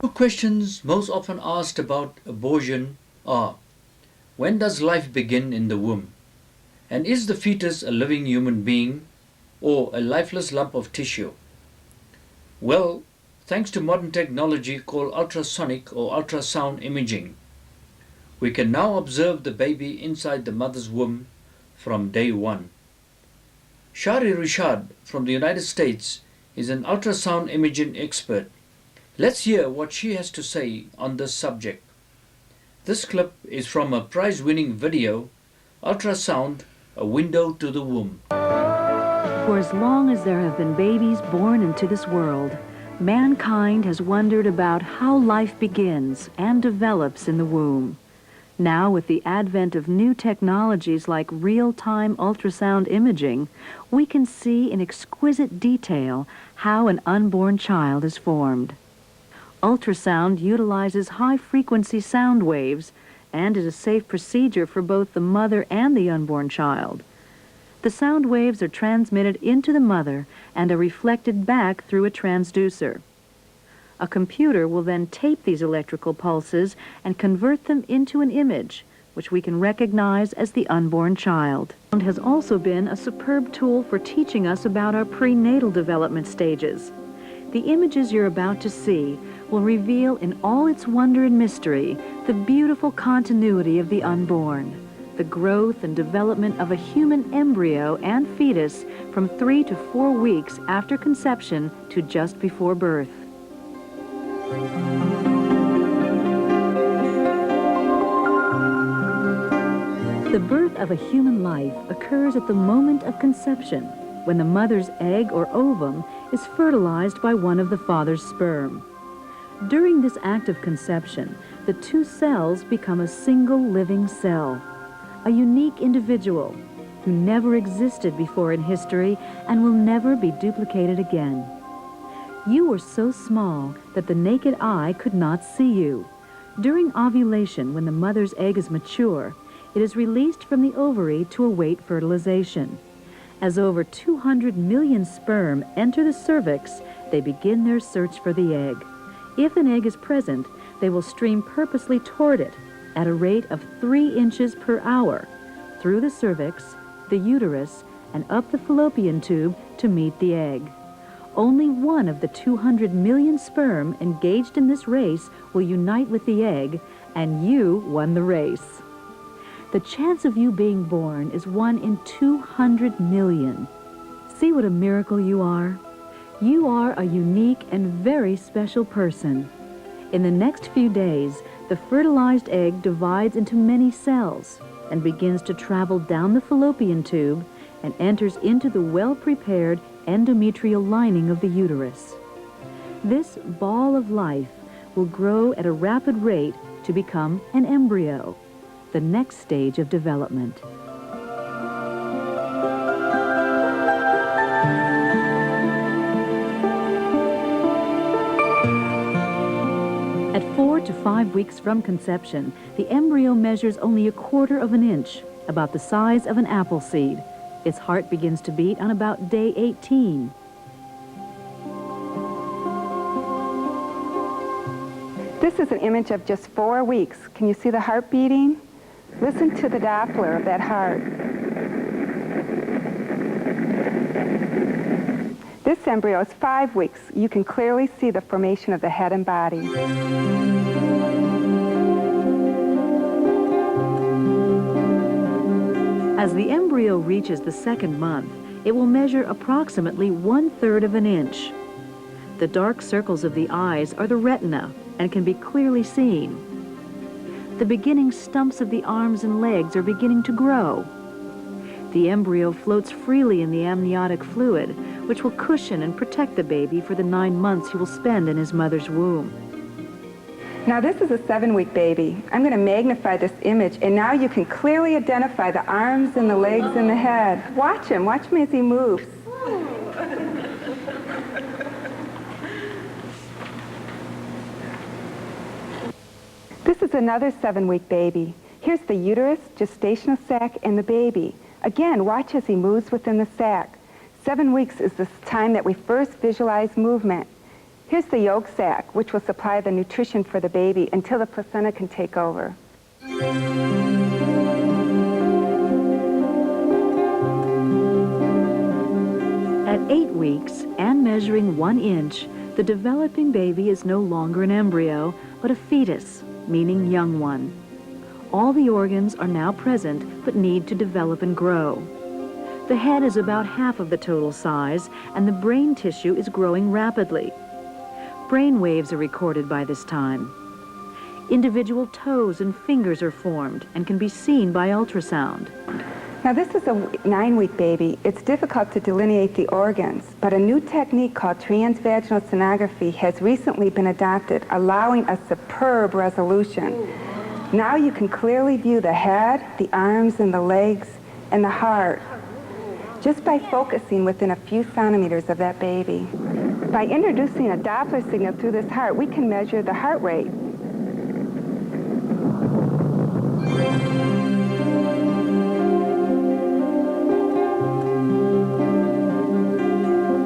Two questions most often asked about abortion are: when does life begin in the womb? And is the fetus a living human being or a lifeless lump of tissue? Well, thanks to modern technology called ultrasonic or ultrasound imaging, we can now observe the baby inside the mother's womb from day one. Shari Rishad from the United States is an ultrasound imaging expert. Let's hear what she has to say on this subject. This clip is from a prize-winning video, Ultrasound, A Window to the Womb. For as long as there have been babies born into this world, mankind has wondered about how life begins and develops in the womb. Now, with the advent of new technologies like real-time ultrasound imaging, we can see in exquisite detail how an unborn child is formed. Ultrasound utilizes high-frequency sound waves and is a safe procedure for both the mother and the unborn child. The sound waves are transmitted into the mother and are reflected back through a transducer. A computer will then tape these electrical pulses and convert them into an image, which we can recognize as the unborn child. It has also been a superb tool for teaching us about our prenatal development stages. The images you're about to see will reveal in all its wonder and mystery the beautiful continuity of the unborn, the growth and development of a human embryo and fetus from 3 to 4 weeks after conception to just before birth. The birth of a human life occurs at the moment of conception, when the mother's egg or ovum is fertilized by one of the father's sperm. During this act of conception, the two cells become a single living cell, a unique individual who never existed before in history and will never be duplicated again. You were so small that the naked eye could not see you. During ovulation, when the mother's egg is mature, it is released from the ovary to await fertilization. As over 200 million sperm enter the cervix, they begin their search for the egg. If an egg is present, they will stream purposely toward it at a rate of 3 inches per hour through the cervix, the uterus, and up the fallopian tube to meet the egg. Only one of the 200 million sperm engaged in this race will unite with the egg, and you won the race. The chance of you being born is 1 in 200 million. See what a miracle you are? You are a unique and very special person. In the next few days, the fertilized egg divides into many cells and begins to travel down the fallopian tube and enters into the well-prepared endometrial lining of the uterus. This ball of life will grow at a rapid rate to become an embryo, the next stage of development. At 4 to 5 weeks from conception, the embryo measures only 1/4 of an inch, about the size of an apple seed. Its heart begins to beat on about day 18. This is an image of just 4 weeks. Can you see the heart beating? Listen to the Doppler of that heart. This embryo is 5 weeks. You can clearly see the formation of the head and body. As the embryo reaches the 2nd month, it will measure approximately 1/3 of an inch. The dark circles of the eyes are the retina and can be clearly seen. The beginning stumps of the arms and legs are beginning to grow. The embryo floats freely in the amniotic fluid, which will cushion and protect the baby for the 9 months he will spend in his mother's womb. Now this is a 7-week baby. I'm going to magnify this image, and now you can clearly identify the arms and the legs and the head. Watch him as he moves. This is another 7-week baby. Here's the uterus, gestational sac, and the baby. Again, watch as he moves within the sac. 7 weeks is the time that we first visualize movement. Here's the yolk sac, which will supply the nutrition for the baby until the placenta can take over. At 8 weeks and measuring 1 inch, the developing baby is no longer an embryo, but a fetus, meaning young one. All the organs are now present, but need to develop and grow. The head is about half of the total size, and the brain tissue is growing rapidly. Brain waves are recorded by this time. Individual toes and fingers are formed and can be seen by ultrasound. Now this is a 9-week baby. It's difficult to delineate the organs, but a new technique called transvaginal sonography has recently been adopted, allowing a superb resolution. Now you can clearly view the head, the arms and the legs, and the heart, just by focusing within a few centimeters of that baby. By introducing a Doppler signal through this heart, we can measure the heart rate.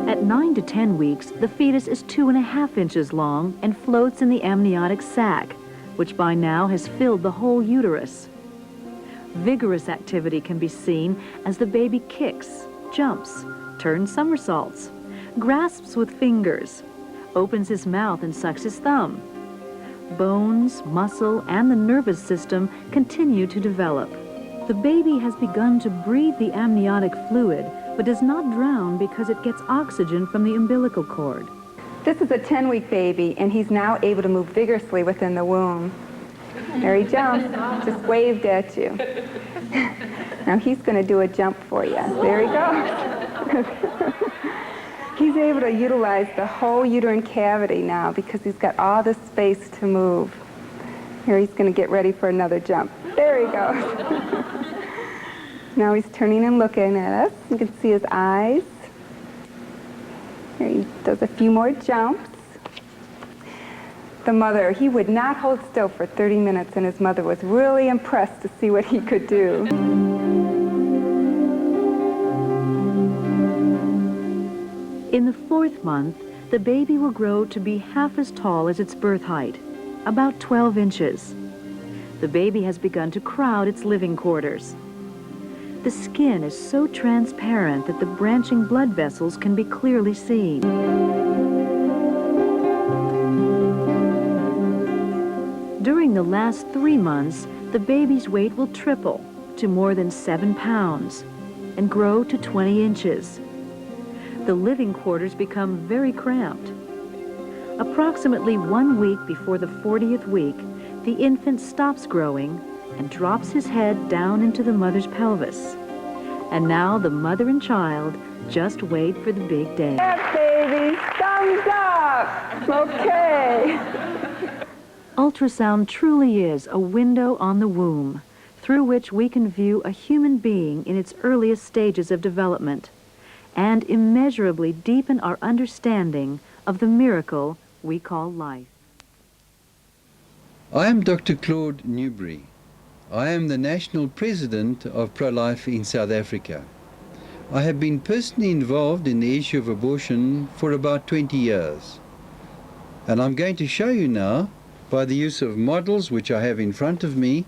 At 9 to 10 weeks, the fetus is 2.5 inches long and floats in the amniotic sac, which by now has filled the whole uterus. Vigorous activity can be seen as the baby kicks, jumps, turns somersaults, grasps with fingers, opens his mouth and sucks his thumb. Bones, muscle, and the nervous system continue to develop. The baby has begun to breathe the amniotic fluid, but does not drown because it gets oxygen from the umbilical cord. This is a 10-week baby, and he's now able to move vigorously within the womb. There he jumps, just waved at you. Now he's going to do a jump for you. There he goes. He's able to utilize the whole uterine cavity now because he's got all the space to move. Here he's going to get ready for another jump. There he goes. Now he's turning and looking at us. You can see his eyes. Here he does a few more jumps. The mother, he would not hold still for 30 minutes, and his mother was really impressed to see what he could do. In the 4th month, the baby will grow to be half as tall as its birth height, about 12 inches. The baby has begun to crowd its living quarters. The skin is so transparent that the branching blood vessels can be clearly seen. During the last 3 months, the baby's weight will triple to more than 7 pounds and grow to 20 inches. The living quarters become very cramped. Approximately 1 week before the 40th week, the infant stops growing and drops his head down into the mother's pelvis. And now the mother and child just wait for the big day. Yeah, baby, thumbs up. Okay. Ultrasound truly is a window on the womb through which we can view a human being in its earliest stages of development and immeasurably deepen our understanding of the miracle we call life. I am Dr. Claude Newbury. I am the National President of Pro-Life in South Africa. I have been personally involved in the issue of abortion for about 20 years. And I'm going to show you now, by the use of models which I have in front of me,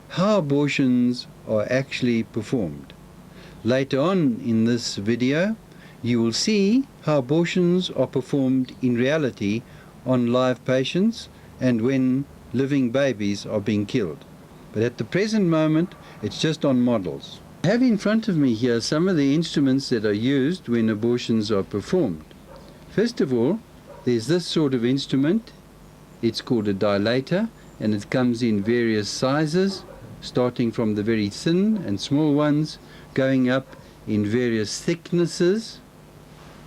how abortions are actually performed. Later on in this video, you will see how abortions are performed in reality on live patients and when living babies are being killed. But at the present moment, it's just on models. I have in front of me here some of the instruments that are used when abortions are performed. First of all, there's this sort of instrument. It's called a dilator, and it comes in various sizes, starting from the very thin and small ones, going up in various thicknesses,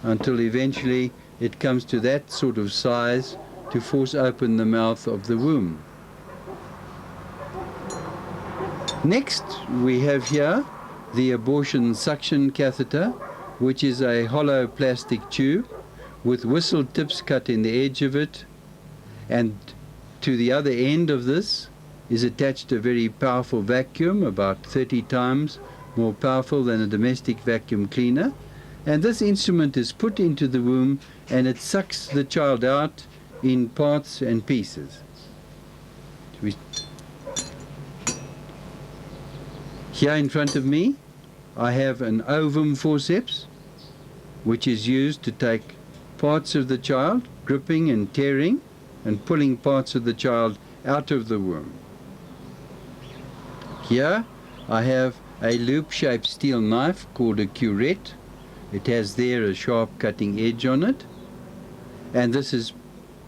until eventually it comes to that sort of size to force open the mouth of the womb. Next, we have here the abortion suction catheter, which is a hollow plastic tube with whistle tips cut in the edge of it, and to the other end of this is attached a very powerful vacuum, about 30 times more powerful than a domestic vacuum cleaner, And this instrument is put into the womb and it sucks the child out in parts and pieces. Here in front of me I have an ovum forceps, which is used to take parts of the child, gripping and tearing and pulling parts of the child out of the womb. Here I have a loop-shaped steel knife called a curette. It has there a sharp cutting edge on it, and this is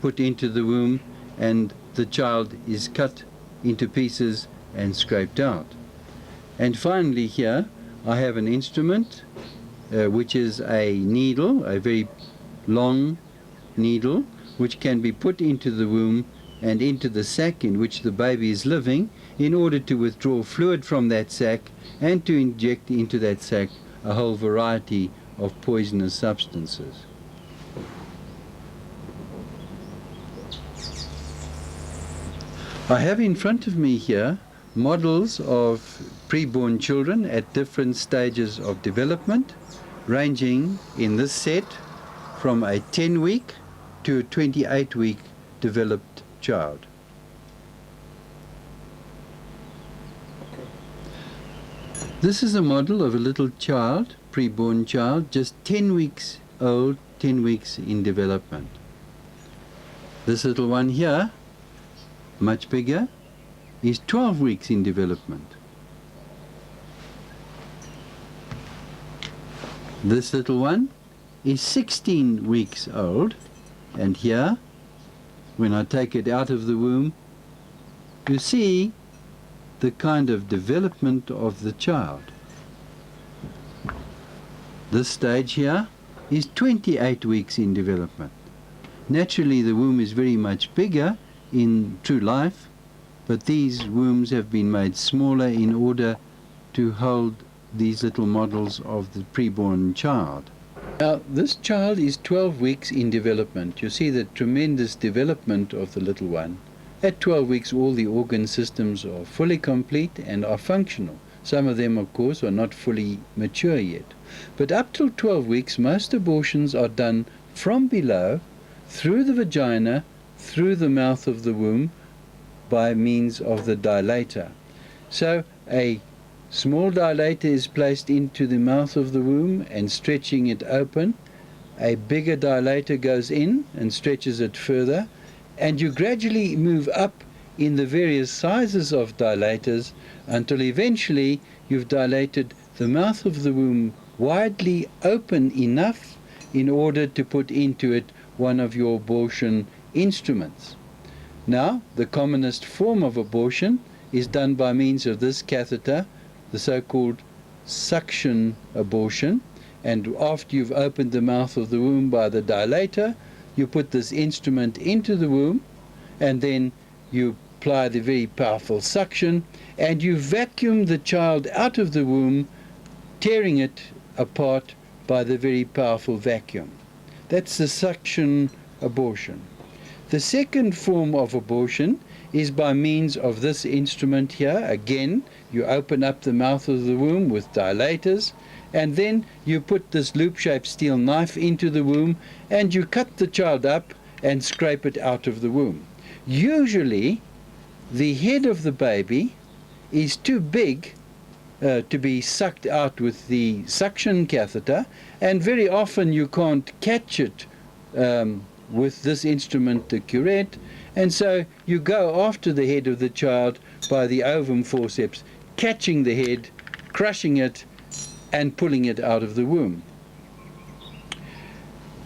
put into the womb and the child is cut into pieces and scraped out. And finally here I have an instrument which is a needle, a very long needle, which can be put into the womb and into the sac in which the baby is living in order to withdraw fluid from that sac and to inject into that sac a whole variety of poisonous substances. I have in front of me here models of preborn children at different stages of development, ranging in this set from a 10-week to a 28-week developed child. This is a model of a little child, preborn child, just 10 weeks old, 10 weeks in development. This little one here, much bigger, is 12 weeks in development. This little one is 16 weeks old, and here, when I take it out of the womb, you see the kind of development of the child. This stage here is 28 weeks in development. Naturally, the womb is very much bigger in true life, but these wombs have been made smaller in order to hold these little models of the preborn child. Now, this child is 12 weeks in development. You see the tremendous development of the little one. At 12 weeks, all the organ systems are fully complete and are functional. Some of them, of course, are not fully mature yet. But up till 12 weeks, most abortions are done from below, through the vagina, through the mouth of the womb, by means of the dilator. So a small dilator is placed into the mouth of the womb and stretching it open. A bigger dilator goes in and stretches it further, and you gradually move up in the various sizes of dilators until eventually you've dilated the mouth of the womb widely open enough in order to put into it one of your abortion instruments. Now, the commonest form of abortion is done by means of this catheter, the so-called suction abortion, and after you've opened the mouth of the womb by the dilator, you put this instrument into the womb, and then you apply the very powerful suction, and you vacuum the child out of the womb, tearing it apart by the very powerful vacuum. That's the suction abortion. The second form of abortion is by means of this instrument here. Again, you open up the mouth of the womb with dilators, and then you put this loop-shaped steel knife into the womb, and you cut the child up and scrape it out of the womb. Usually, the head of the baby is too big to be sucked out with the suction catheter, and very often you can't catch it with this instrument, the curette, and so you go after the head of the child by the ovum forceps, catching the head, crushing it, and pulling it out of the womb.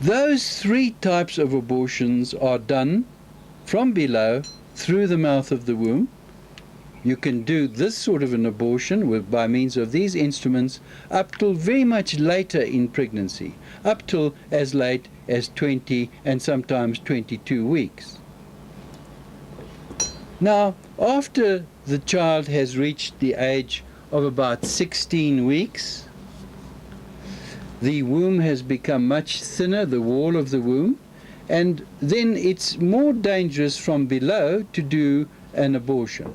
Those three types of abortions are done from below through the mouth of the womb. You can do this sort of an abortion by means of these instruments up till very much later in pregnancy, up till as late as 20 and sometimes 22 weeks. Now, after the child has reached the age of about 16 weeks, the womb has become much thinner, the wall of the womb, and then it's more dangerous from below to do an abortion.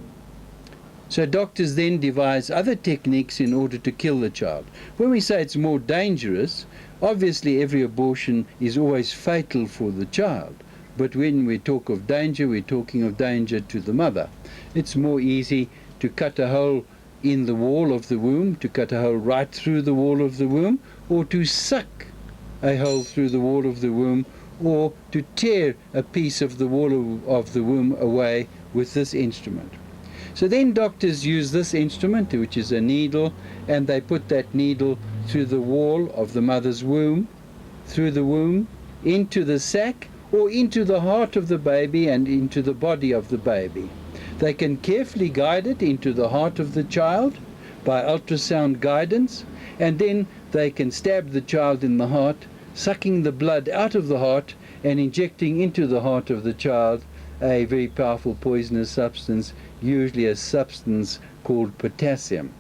So doctors then devise other techniques in order to kill the child. When we say it's more dangerous, obviously every abortion is always fatal for the child. But when we talk of danger, we're talking of danger to the mother. It's more easy to cut a hole in the wall of the womb, to cut a hole right through the wall of the womb, or to suck a hole through the wall of the womb, or to tear a piece of the wall of the womb away with this instrument. So then doctors use this instrument, which is a needle, and they put that needle through the wall of the mother's womb, through the womb, into the sac, or into the heart of the baby and into the body of the baby. They can carefully guide it into the heart of the child by ultrasound guidance, and then they can stab the child in the heart, sucking the blood out of the heart and injecting into the heart of the child a very powerful poisonous substance, usually a substance called potassium.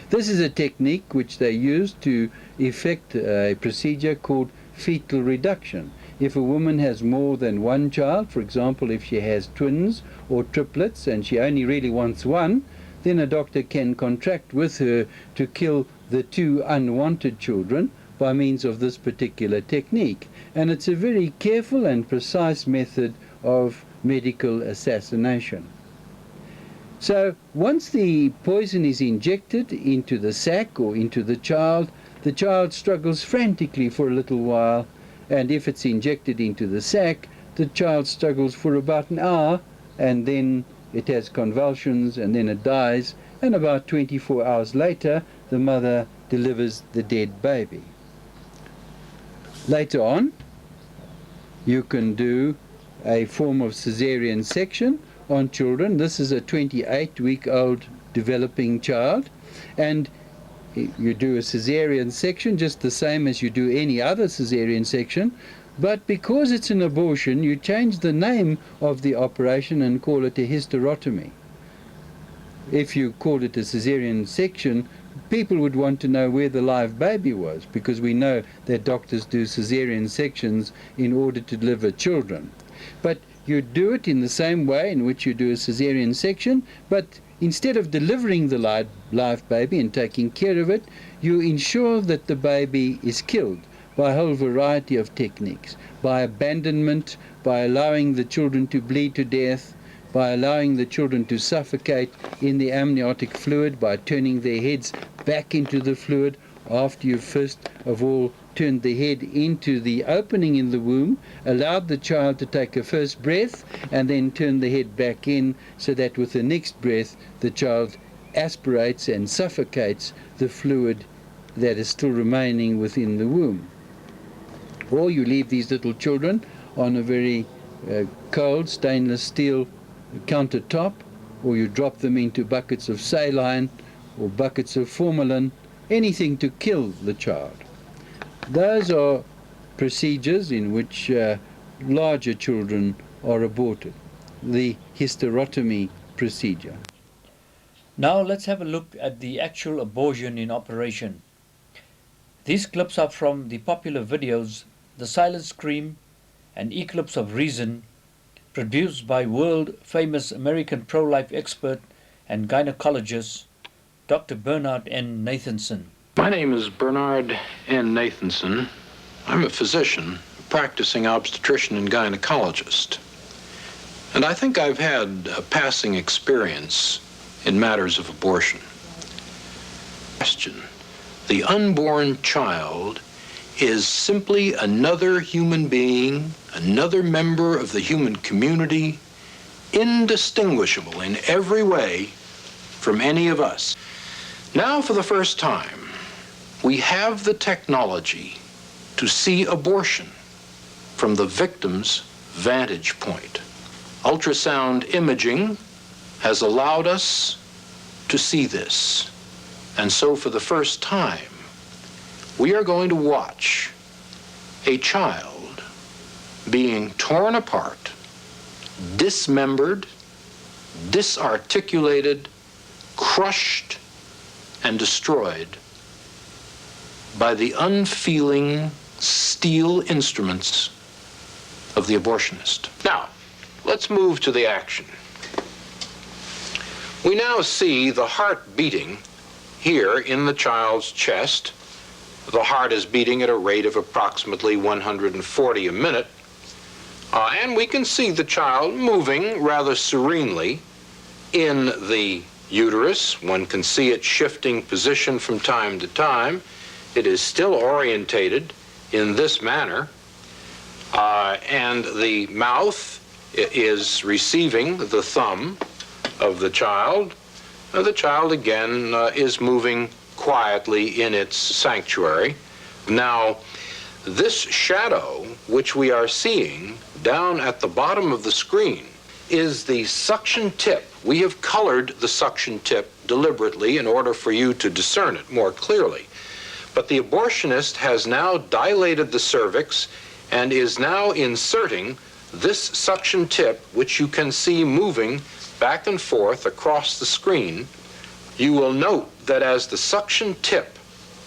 This is a technique which they use to effect a procedure called fetal reduction. If a woman has more than one child, for example, if she has twins or triplets and she only really wants one, then a doctor can contract with her to kill the two unwanted children by means of this particular technique. And it's a very careful and precise method of medical assassination. So once the poison is injected into the sac or into the child struggles frantically for a little while, and if it's injected into the sac, the child struggles for about an hour, and then it has convulsions, and then it dies, and about 24 hours later the mother delivers the dead baby. Later on, you can do a form of caesarean section on children. This is a 28-week-old developing child, and you do a caesarean section just the same as you do any other caesarean section, but because it's an abortion, you change the name of the operation and call it a hysterotomy. If you called it a caesarean section, people would want to know where the live baby was, because we know that doctors do caesarean sections in order to deliver children. But you do it in the same way in which you do a caesarean section, but instead of delivering the live baby and taking care of it, you ensure that the baby is killed by a whole variety of techniques, by abandonment, by allowing the children to bleed to death, by allowing the children to suffocate in the amniotic fluid, by turning their heads back into the fluid after you've first of all turned the head into the opening in the womb, allowed the child to take a first breath, and then turn the head back in so that with the next breath the child aspirates and suffocates the fluid that is still remaining within the womb. Or you leave these little children on a very cold stainless steel countertop, or you drop them into buckets of saline or buckets of formalin, anything to kill the child. Those are procedures in which larger children are aborted, the hysterotomy procedure. Now let's have a look at the actual abortion in operation. These clips are from the popular videos The Silent Scream and Eclipse of Reason, produced by world-famous American pro-life expert and gynecologist Dr. Bernard N. Nathanson. My name is Bernard N. Nathanson. I'm a physician, a practicing obstetrician and gynecologist. And I think I've had a passing experience in matters of abortion. Question: the unborn child is simply another human being, another member of the human community, indistinguishable in every way from any of us. Now, for the first time, we have the technology to see abortion from the victim's vantage point. Ultrasound imaging has allowed us to see this. And so for the first time, we are going to watch a child being torn apart, dismembered, disarticulated, crushed, and destroyed by the unfeeling steel instruments of the abortionist. Now, let's move to the action. We now see the heart beating here in the child's chest. The heart is beating at a rate of approximately 140 a minute. And we can see the child moving rather serenely in the uterus. One can see it shifting position from time to time. It is still orientated in this manner. And the mouth is receiving the thumb of the child. The child again is moving quietly in its sanctuary. Now, this shadow which we are seeing down at the bottom of the screen is the suction tip. We have colored the suction tip deliberately in order for you to discern it more clearly. But the abortionist has now dilated the cervix and is now inserting this suction tip, which you can see moving back and forth across the screen. You will note that as the suction tip,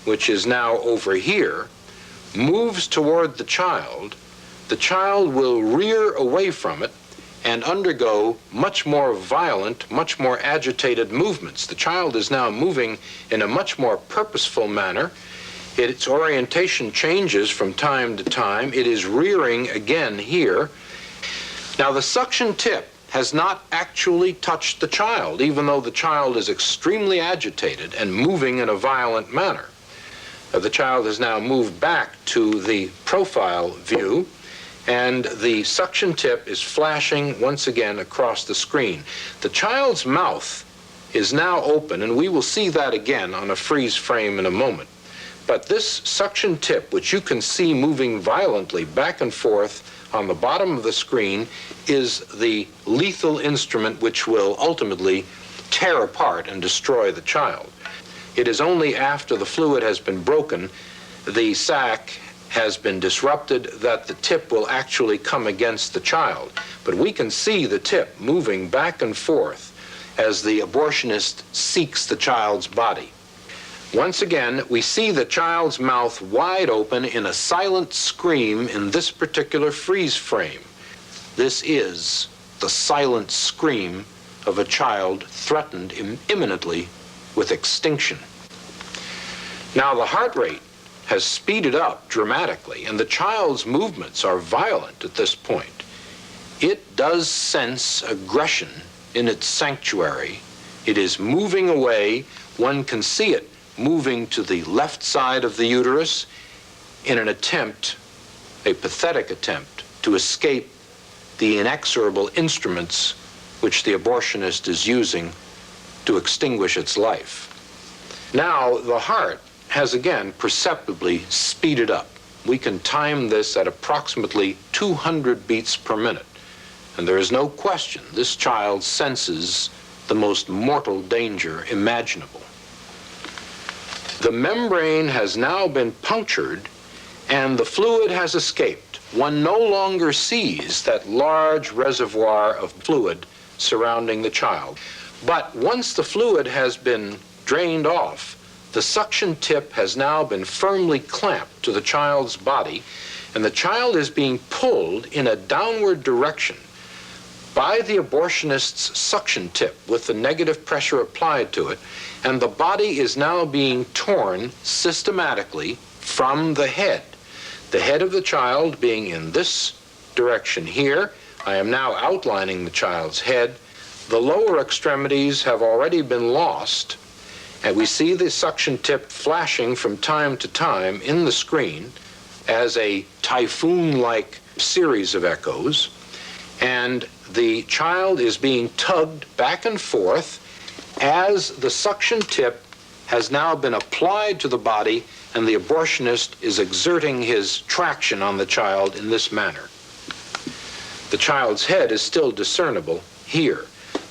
which is now over here, moves toward the child will rear away from it and undergo much more violent, much more agitated movements. The child is now moving in a much more purposeful manner. Its orientation changes from time to time. It is rearing again here. Now, the suction tip has not actually touched the child, even though the child is extremely agitated and moving in a violent manner. The child has now moved back to the profile view, and the suction tip is flashing once again across the screen. The child's mouth is now open, and we will see that again on a freeze frame in a moment. But this suction tip, which you can see moving violently back and forth on the bottom of the screen, is the lethal instrument which will ultimately tear apart and destroy the child. It is only after the fluid has been broken, the sac has been disrupted, that the tip will actually come against the child. But we can see the tip moving back and forth as the abortionist seeks the child's body. Once again, we see the child's mouth wide open in a silent scream in this particular freeze frame. This is the silent scream of a child threatened imminently with extinction. Now, the heart rate has speeded up dramatically, and the child's movements are violent at this point. It does sense aggression in its sanctuary. It is moving away. One can see it moving to the left side of the uterus in an attempt, a pathetic attempt, to escape the inexorable instruments which the abortionist is using to extinguish its life. Now, the heart has again perceptibly speeded up. We can time this at approximately 200 beats per minute. And there is no question this child senses the most mortal danger imaginable. The membrane has now been punctured and the fluid has escaped. One no longer sees that large reservoir of fluid surrounding the child. But once the fluid has been drained off, the suction tip has now been firmly clamped to the child's body, and the child is being pulled in a downward direction by the abortionist's suction tip with the negative pressure applied to it, and the body is now being torn systematically from the head. The head of the child being in this direction here. I am now outlining the child's head. The lower extremities have already been lost, and we see the suction tip flashing from time to time in the screen as a typhoon-like series of echoes, and the child is being tugged back and forth as the suction tip has now been applied to the body, and the abortionist is exerting his traction on the child in this manner. The child's head is still discernible here.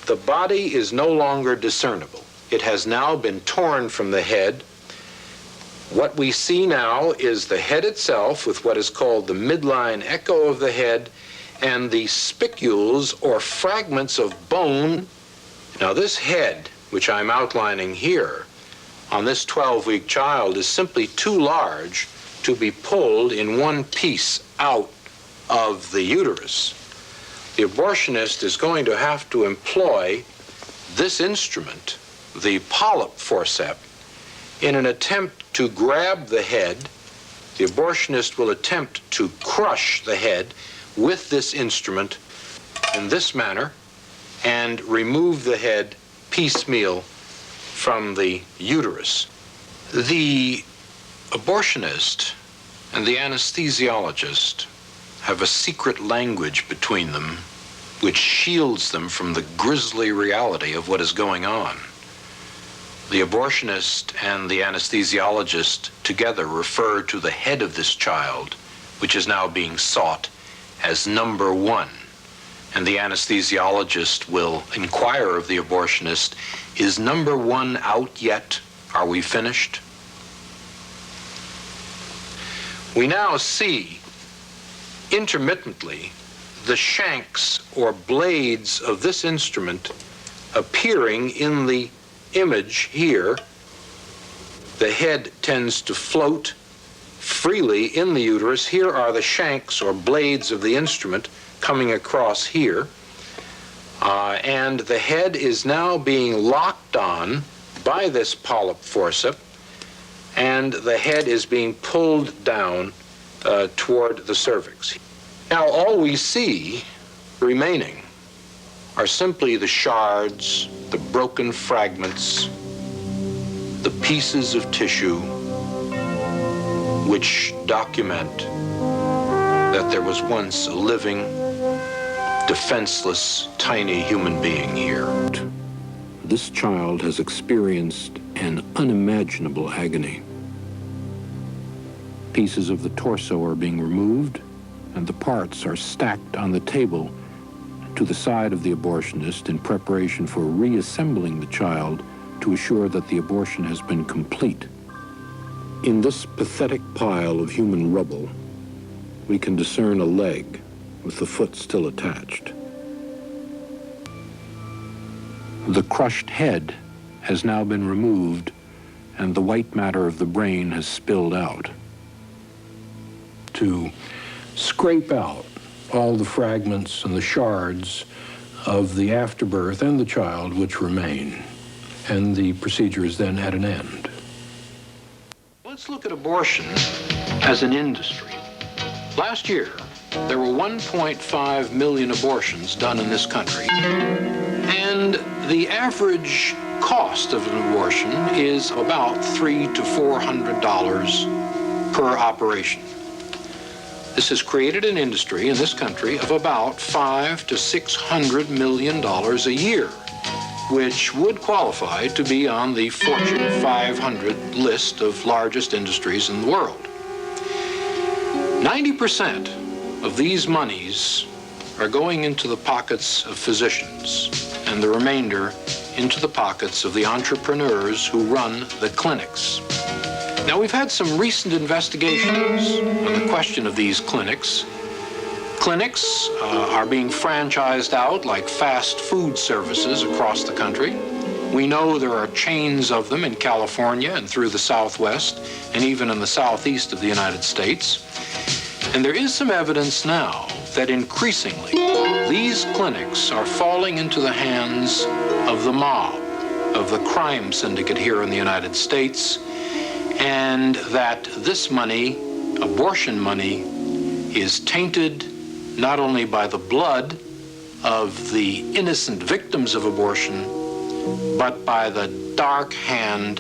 The body is no longer discernible. It has now been torn from the head. What we see now is the head itself with what is called the midline echo of the head and the spicules or fragments of bone. Now, this head, which I'm outlining here on this 12-week child, is simply too large to be pulled in one piece out of the uterus. The abortionist is going to have to employ this instrument, the polyp forceps, in an attempt to grab the head, the abortionist will attempt to crush the head with this instrument in this manner and remove the head piecemeal from the uterus. The abortionist and the anesthesiologist have a secret language between them which shields them from the grisly reality of what is going on. The abortionist and the anesthesiologist together refer to the head of this child, which is now being sought, as number one. And the anesthesiologist will inquire of the abortionist, is number one out yet? Are we finished? We now see intermittently the shanks or blades of this instrument appearing in the image here. The head tends to float freely in the uterus. Here are the shanks or blades of the instrument coming across here. And the head is now being locked on by this polyp forceps, and the head is being pulled down toward the cervix. Now all we see remaining are simply the shards, the broken fragments, the pieces of tissue which document that there was once a living, defenseless, tiny human being here. This child has experienced an unimaginable agony. Pieces of the torso are being removed, and the parts are stacked on the table to the side of the abortionist in preparation for reassembling the child to assure that the abortion has been complete. In this pathetic pile of human rubble, we can discern a leg with the foot still attached. The crushed head has now been removed, and the white matter of the brain has spilled out. To scrape out all the fragments and the shards of the afterbirth and the child which remain, and the procedure is then at an end. Let's look at abortion as an industry. Last year, there were 1.5 million abortions done in this country, and the average cost of an abortion is about $300 to $400 per operation. This has created an industry in this country of about $500 to $600 million a year, which would qualify to be on the Fortune 500 list of largest industries in the world. 90% of these monies are going into the pockets of physicians, and the remainder into the pockets of the entrepreneurs who run the clinics. Now, we've had some recent investigations on the question of these clinics. Clinics are being franchised out like fast food services across the country. We know there are chains of them in California and through the Southwest and even in the Southeast of the United States. And there is some evidence now that increasingly these clinics are falling into the hands of the mob, of the crime syndicate here in the United States, and that this money, abortion money, is tainted not only by the blood of the innocent victims of abortion, but by the dark hand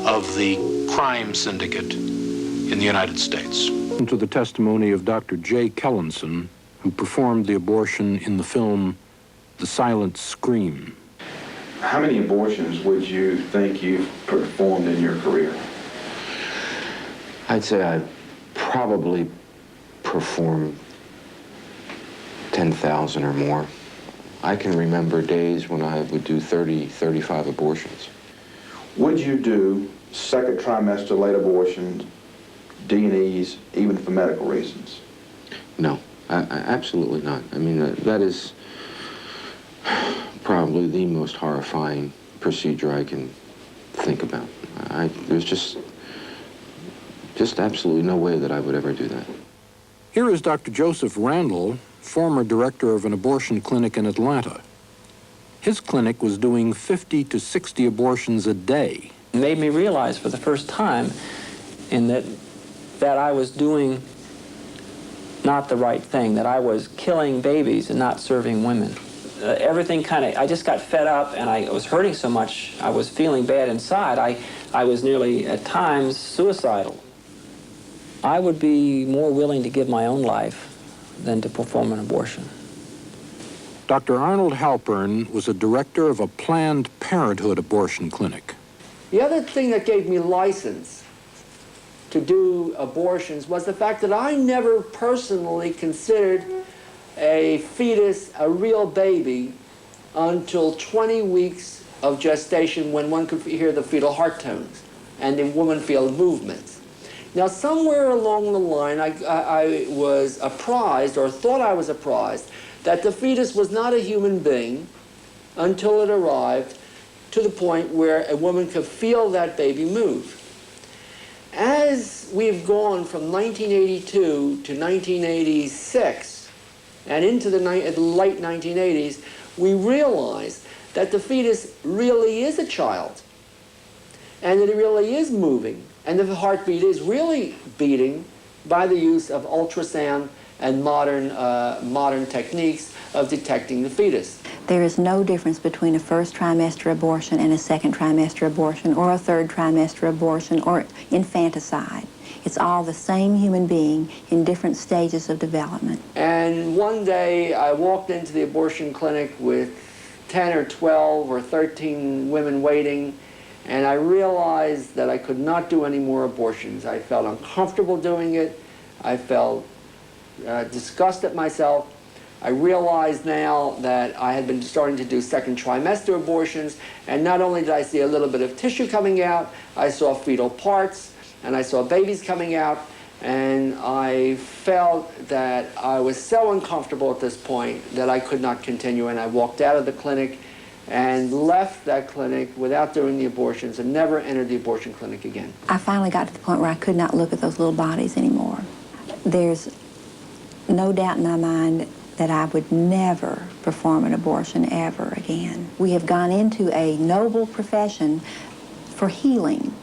of the crime syndicate in the United States. To the testimony of Dr. J. Kellenson, who performed the abortion in the film The Silent Scream. How many abortions would you think you've performed in your career? I'd say I probably performed 10,000 or more. I can remember days when I would do 30, 35 abortions. Would you do second trimester late abortions, D&Es, even for medical reasons? No, I absolutely not. I mean, that is probably the most horrifying procedure I can think about. There's just absolutely no way that I would ever do that. Here is Dr. Joseph Randall, former director of an abortion clinic in Atlanta. his clinic was doing 50 to 60 abortions a day. It made me realize for the first time that I was doing not the right thing, that I was killing babies and not serving women. Everything I just got fed up, and I was hurting so much, I was feeling bad inside, I was nearly, at times, suicidal. I would be more willing to give my own life than to perform an abortion. Dr. Arnold Halpern was a director of a Planned Parenthood abortion clinic. The other thing that gave me license to do abortions was the fact that I never personally considered a fetus a real baby until 20 weeks of gestation, when one could hear the fetal heart tones and the woman feel movements. Now, somewhere along the line, I was apprised, or thought I was apprised, that the fetus was not a human being until it arrived to the point where a woman could feel that baby move. As we've gone from 1982 to 1986 and into the late 1980s, we realized that the fetus really is a child, and that it really is moving, and the heartbeat is really beating by the use of ultrasound and modern techniques of detecting the fetus. There is no difference between a first trimester abortion and a second trimester abortion, or a third trimester abortion, or infanticide. It's all the same human being in different stages of development. And one day I walked into the abortion clinic with 10 or 12 or 13 women waiting, and I realized that I could not do any more abortions. I felt uncomfortable doing it. I felt disgust at myself. I realized now that I had been starting to do second trimester abortions, and not only did I see a little bit of tissue coming out, I saw fetal parts, and I saw babies coming out, and I felt that I was so uncomfortable at this point that I could not continue, and I walked out of the clinic and left that clinic without doing the abortions and never entered the abortion clinic again. I finally got to the point where I could not look at those little bodies anymore. There's no doubt in my mind that I would never perform an abortion ever again. We have gone into a noble profession for healing,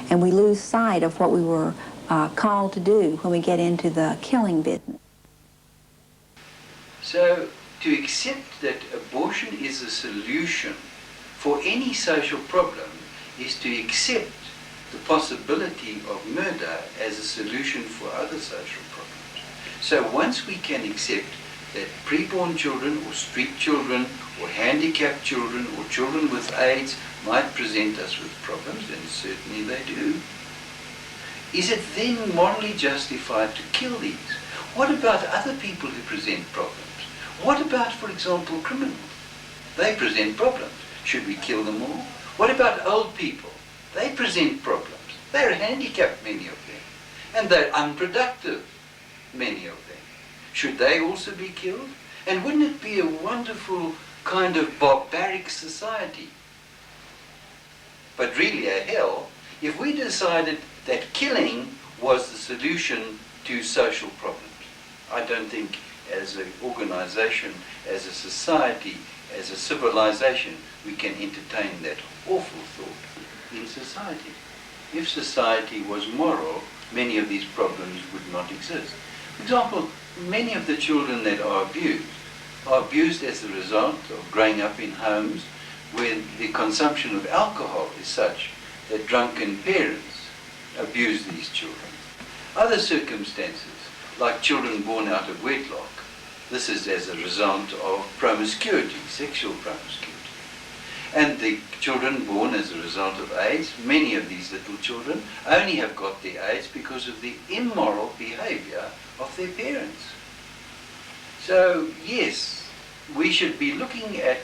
and we lose sight of what we were called to do when we get into the killing business. So, to accept that abortion is a solution for any social problem is to accept the possibility of murder as a solution for other social problems. So once we can accept that preborn children or street children or handicapped children or children with AIDS might present us with problems, and certainly they do, is it then morally justified to kill these? What about other people who present problems? What about, for example, criminals? They present problems. Should we kill them all? What about old people? They present problems. They're handicapped, many of them, and they're unproductive, many of them. Should they also be killed? And wouldn't it be a wonderful kind of barbaric society, but really a hell, if we decided that killing was the solution to social problems? I don't think as an organization, as a society, as a civilization, we can entertain that awful thought in society. If society was moral, many of these problems would not exist. For example, many of the children that are abused as a result of growing up in homes where the consumption of alcohol is such that drunken parents abuse these children. Other circumstances, like children born out of wedlock, this is as a result of promiscuity, sexual promiscuity. And the children born as a result of AIDS, many of these little children only have got the AIDS because of the immoral behavior of their parents. So yes, we should be looking at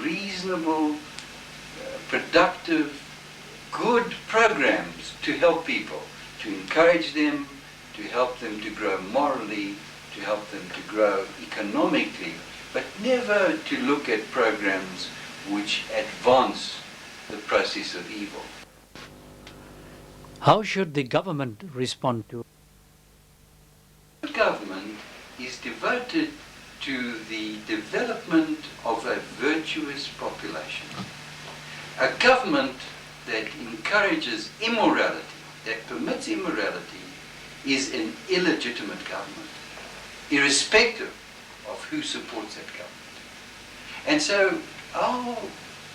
reasonable, productive, good programs to help people, to encourage them, to help them to grow morally, to help them to grow economically, but never to look at programs which advance the process of evil. How should the government respond to it? The government is devoted to the development of a virtuous population. A government that encourages immorality, that permits immorality, is an illegitimate government, irrespective of who supports that government. And so our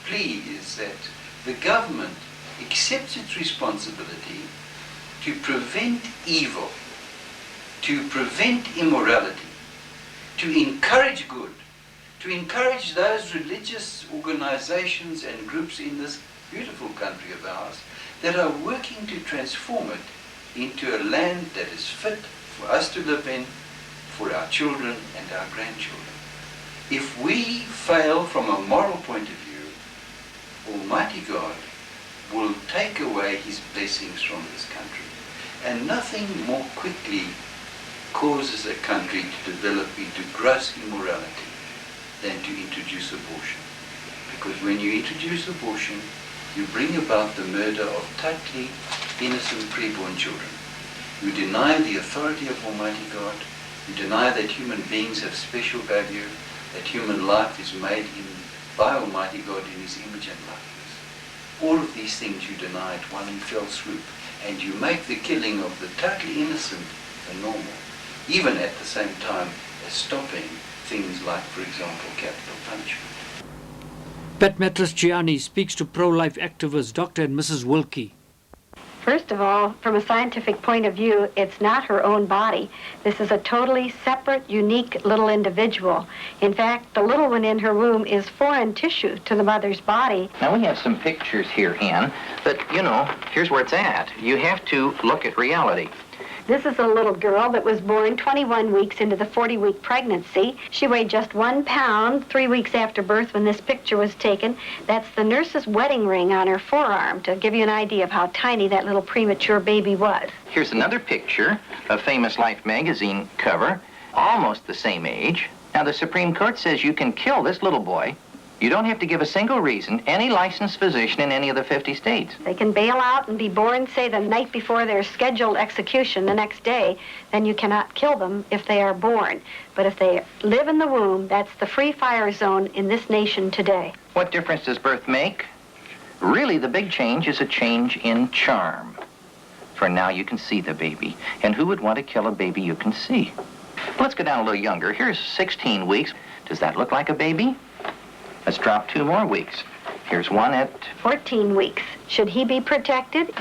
plea is that the government accepts its responsibility to prevent evil, to prevent immorality, to encourage good, to encourage those religious organizations and groups in this beautiful country of ours that are working to transform it into a land that is fit for us to live in, for our children and our grandchildren. If we fail from a moral point of view, Almighty God will take away his blessings from this country. And nothing more quickly causes a country to develop into gross immorality than to introduce abortion. Because when you introduce abortion, you bring about the murder of totally innocent preborn children. You deny the authority of Almighty God. You deny that human beings have special value, that human life is made by Almighty God in his image and likeness. All of these things you deny at one fell swoop, and you make the killing of the totally innocent the normal, even at the same time as stopping things like, for example, capital punishment. Pat Matristiani speaks to pro-life activists Dr. and Mrs. Wilkie. First of all, from a scientific point of view, it's not her own body. This is a totally separate, unique little individual. In fact, the little one in her womb is foreign tissue to the mother's body. Now, we have some pictures here, Ann, but, you know, here's where it's at. You have to look at reality. This is a little girl that was born 21 weeks into the 40-week pregnancy. She weighed just 1 pound 3 weeks after birth when this picture was taken. That's the nurse's wedding ring on her forearm to give you an idea of how tiny that little premature baby was. Here's another picture, a famous Life magazine cover, almost the same age. Now, the Supreme Court says you can kill this little boy. You don't have to give a single reason, any licensed physician in any of the 50 states. They can bail out and be born, say, the night before their scheduled execution the next day. Then you cannot kill them if they are born. But if they live in the womb, that's the free fire zone in this nation today. What difference does birth make? Really, the big change is a change in charm. For now, you can see the baby. And who would want to kill a baby you can see? Let's go down a little younger. Here's 16 weeks. Does that look like a baby? Let's drop 2 more weeks. Here's one at 14 weeks. Should he be protected?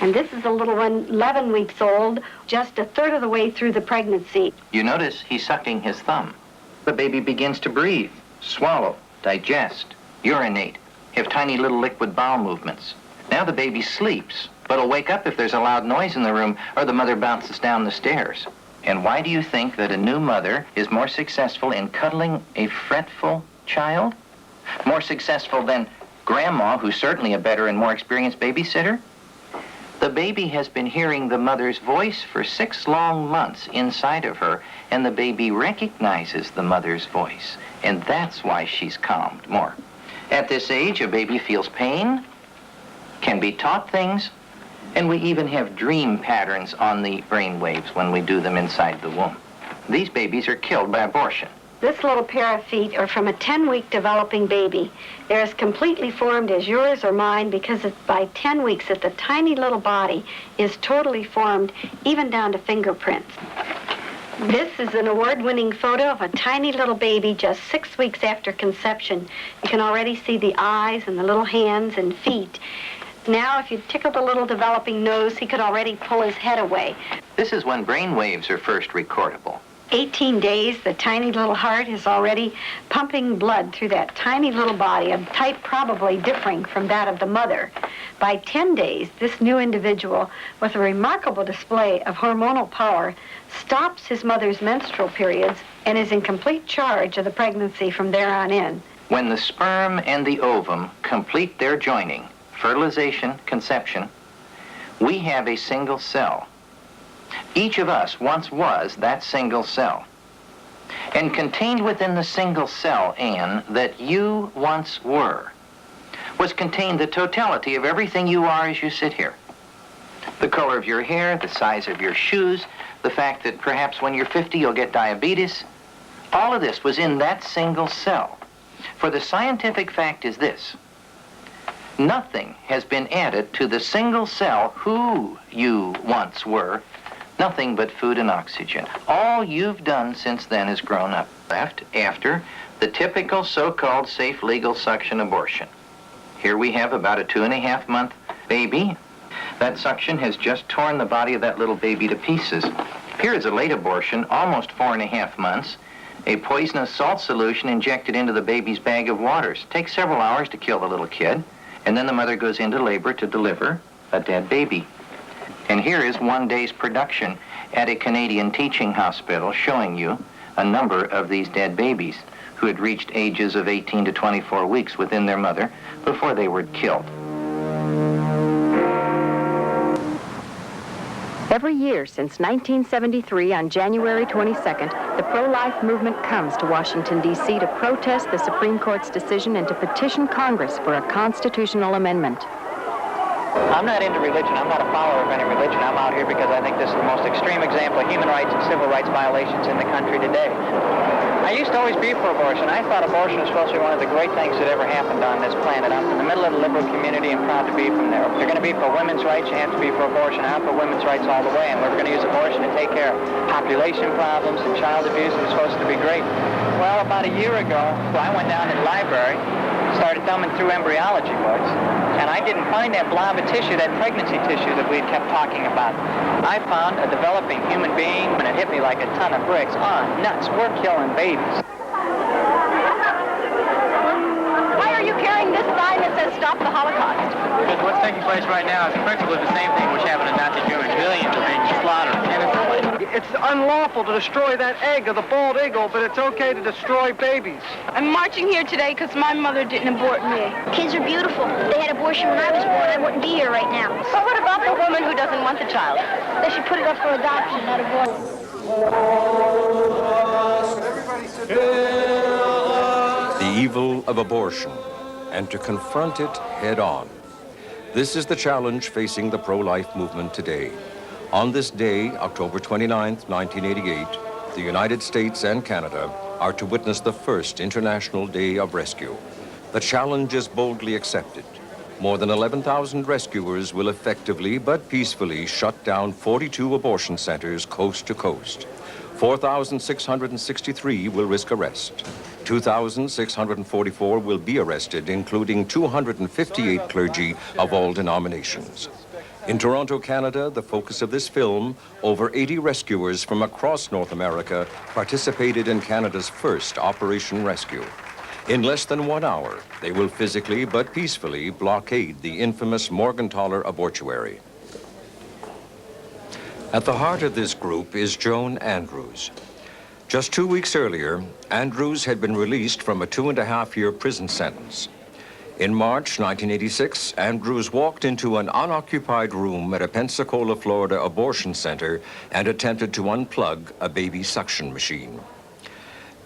And this is a little one, 11 weeks old, just a third of the way through the pregnancy. You notice he's sucking his thumb. The baby begins to breathe, swallow, digest, urinate, have tiny little liquid bowel movements. Now the baby sleeps, but will wake up if there's a loud noise in the room or the mother bounces down the stairs. And why do you think that a new mother is more successful in cuddling a fretful child? More successful than Grandma, who's certainly a better and more experienced babysitter? The baby has been hearing the mother's voice for 6 long months inside of her, and the baby recognizes the mother's voice, and that's why she's calmed more. At this age, a baby feels pain, can be taught things, and we even have dream patterns on the brain waves when we do them inside the womb. These babies are killed by abortion. This little pair of feet are from a 10-week developing baby. They're as completely formed as yours or mine because by 10 weeks that the tiny little body is totally formed, even down to fingerprints. This is an award-winning photo of a tiny little baby just 6 weeks after conception. You can already see the eyes and the little hands and feet. Now, if you tickled the little developing nose, he could already pull his head away. This is when brain waves are first recordable. 18 days, the tiny little heart is already pumping blood through that tiny little body, a type probably differing from that of the mother. By 10 days, this new individual, with a remarkable display of hormonal power, stops his mother's menstrual periods and is in complete charge of the pregnancy from there on in. When the sperm and the ovum complete their joining, fertilization, conception, we have a single cell. Each of us once was that single cell. And contained within the single cell, Anne, that you once were, was contained the totality of everything you are as you sit here. The color of your hair, the size of your shoes, the fact that perhaps when you're 50 you'll get diabetes, All of this was in that single cell. For the scientific fact is this: nothing has been added to the single cell who you once were, nothing but food and oxygen. All you've done since then is grown up. Left after the typical so-called safe legal suction abortion. Here we have about a 2.5-month baby. That suction has just torn the body of that little baby to pieces. Here is a late abortion, almost 4.5 months. A poisonous salt solution injected into the baby's bag of waters. Takes several hours to kill the little kid, and then the mother goes into labor to deliver a dead baby. And here is 1 day's production at a Canadian teaching hospital showing you a number of these dead babies who had reached ages of 18 to 24 weeks within their mother before they were killed. Every year since 1973, on January 22nd, the pro-life movement comes to Washington, D.C. to protest the Supreme Court's decision and to petition Congress for a constitutional amendment. I'm not into religion. I'm not a follower of any religion. I'm out here because I think this is the most extreme example of human rights and civil rights violations in the country today. I used to always be for abortion. I thought abortion was supposed to be one of the great things that ever happened on this planet. I'm from the middle of the liberal community and proud to be from there. If you're going to be for women's rights, you have to be for abortion. I'm for women's rights all the way, and we're going to use abortion to take care of population problems and child abuse, and it's supposed to be great. Well, about a year ago, I went down to the library, started thumbing through embryology books, and I didn't find that blob of tissue, that pregnancy tissue that we'd kept talking about. I found a developing human being, and it hit me like a ton of bricks. Oh, nuts, we're killing babies. Why are you carrying this sign that says "Stop the Holocaust"? Because what's taking place right now is principally the same thing which happened in Nazi Germany. Millions are being slaughtered innocently. It's unlawful to destroy that egg of the bald eagle, but it's okay to destroy babies. I'm marching here today because my mother didn't abort me. Kids are beautiful. If they had abortion when I was born, I wouldn't be here right now. But what about the woman who doesn't want the child? They should put it up for adoption, not abortion. The evil of abortion, and to confront it head on. This is the challenge facing the pro-life movement today. On this day, October 29th, 1988, the United States and Canada are to witness the first International Day of Rescue. The challenge is boldly accepted. More than 11,000 rescuers will effectively but peacefully shut down 42 abortion centers coast to coast. 4,663 will risk arrest. 2,644 will be arrested, including 258 clergy of all denominations. In Toronto, Canada, the focus of this film, over 80 rescuers from across North America participated in Canada's first Operation Rescue. In less than 1 hour, they will physically but peacefully blockade the infamous Morgentaler abortuary. At the heart of this group is Joan Andrews. Just 2 weeks earlier, Andrews had been released from a 2.5-year prison sentence. In March 1986, Andrews walked into an unoccupied room at a Pensacola, Florida abortion center and attempted to unplug a baby suction machine.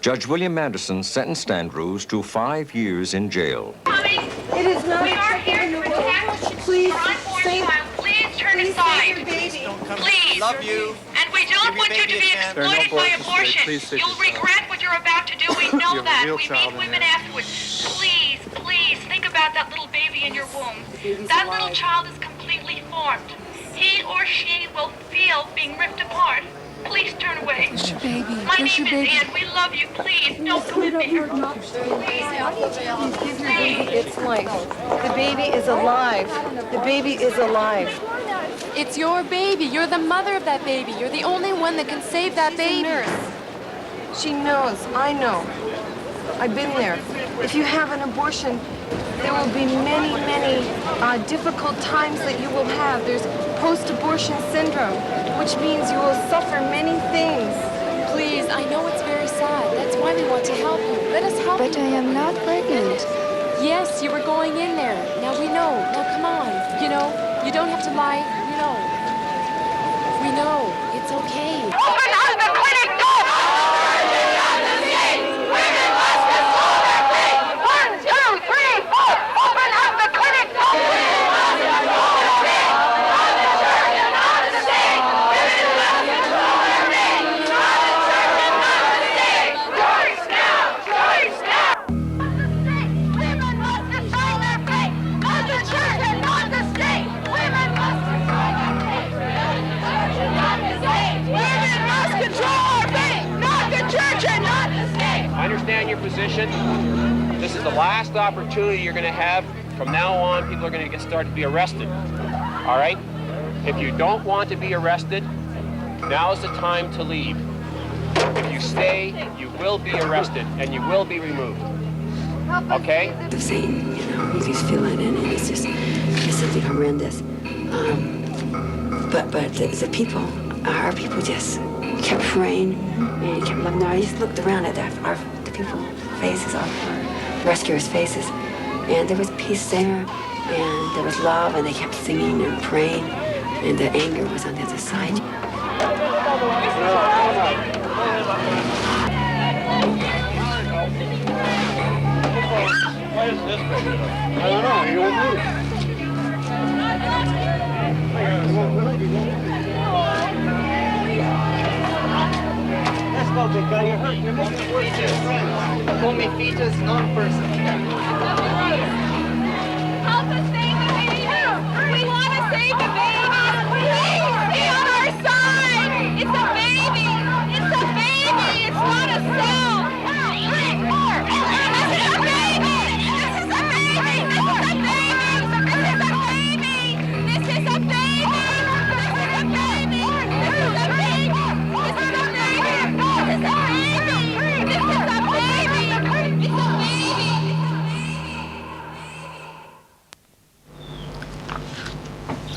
Judge William Anderson sentenced Andrews to 5 years in jail. It is not we are here to attack please, our unborn child. Please turn aside. Please. Love you. And we don't want you to be exploited by abortion. You'll regret what you're about to do. We know that. We meet women afterwards. Please, please, think about that little baby in your womb. That little child is completely formed. He or she will feel being ripped apart. Please turn away. It's your baby. My name is Ann. We love you. Please, don't come in here. Give your baby its life. The baby is alive. The baby is alive. It's your baby. You're the mother of that baby. You're the only one that can save that baby. She knows. I know. I've been there. If you have an abortion, there will be many, many difficult times that you will have. There's post-abortion syndrome, which means you will suffer many things. Please, I know it's very sad. That's why we want to help you. Let us help you. But I am not pregnant. Yes, you were going in there. Now we know. Now come on. You know, you don't have to lie. You know. We know. It's okay. Open up the clinic door! Women must control their fate! 1, 2, 3, 4! Open up the clinic door! Women must control their fate! Not the church and not the state! Women must control their fate! Not the church and not the state! I understand your position. This is the last opportunity you're going to have. From now on, people are going to start to be arrested. All right? If you don't want to be arrested, now is the time to leave. If you stay, you will be arrested and you will be removed. Okay? The same, you know, you just feel it, and it's something horrendous. But the people, our people just kept praying and kept loving. I just looked around at the people's faces, our rescuers' faces, and there was peace there, and there was love, and they kept singing and praying, and the anger was on the other side. Why is this baby? I don't know. He won't move. Let's go, big guy. You're hurt. You're making it worse. Call me fetus, non-person. Help us save the baby. We want to save the baby. Please stay on our side. It's a baby. It's a baby. It's not a cell.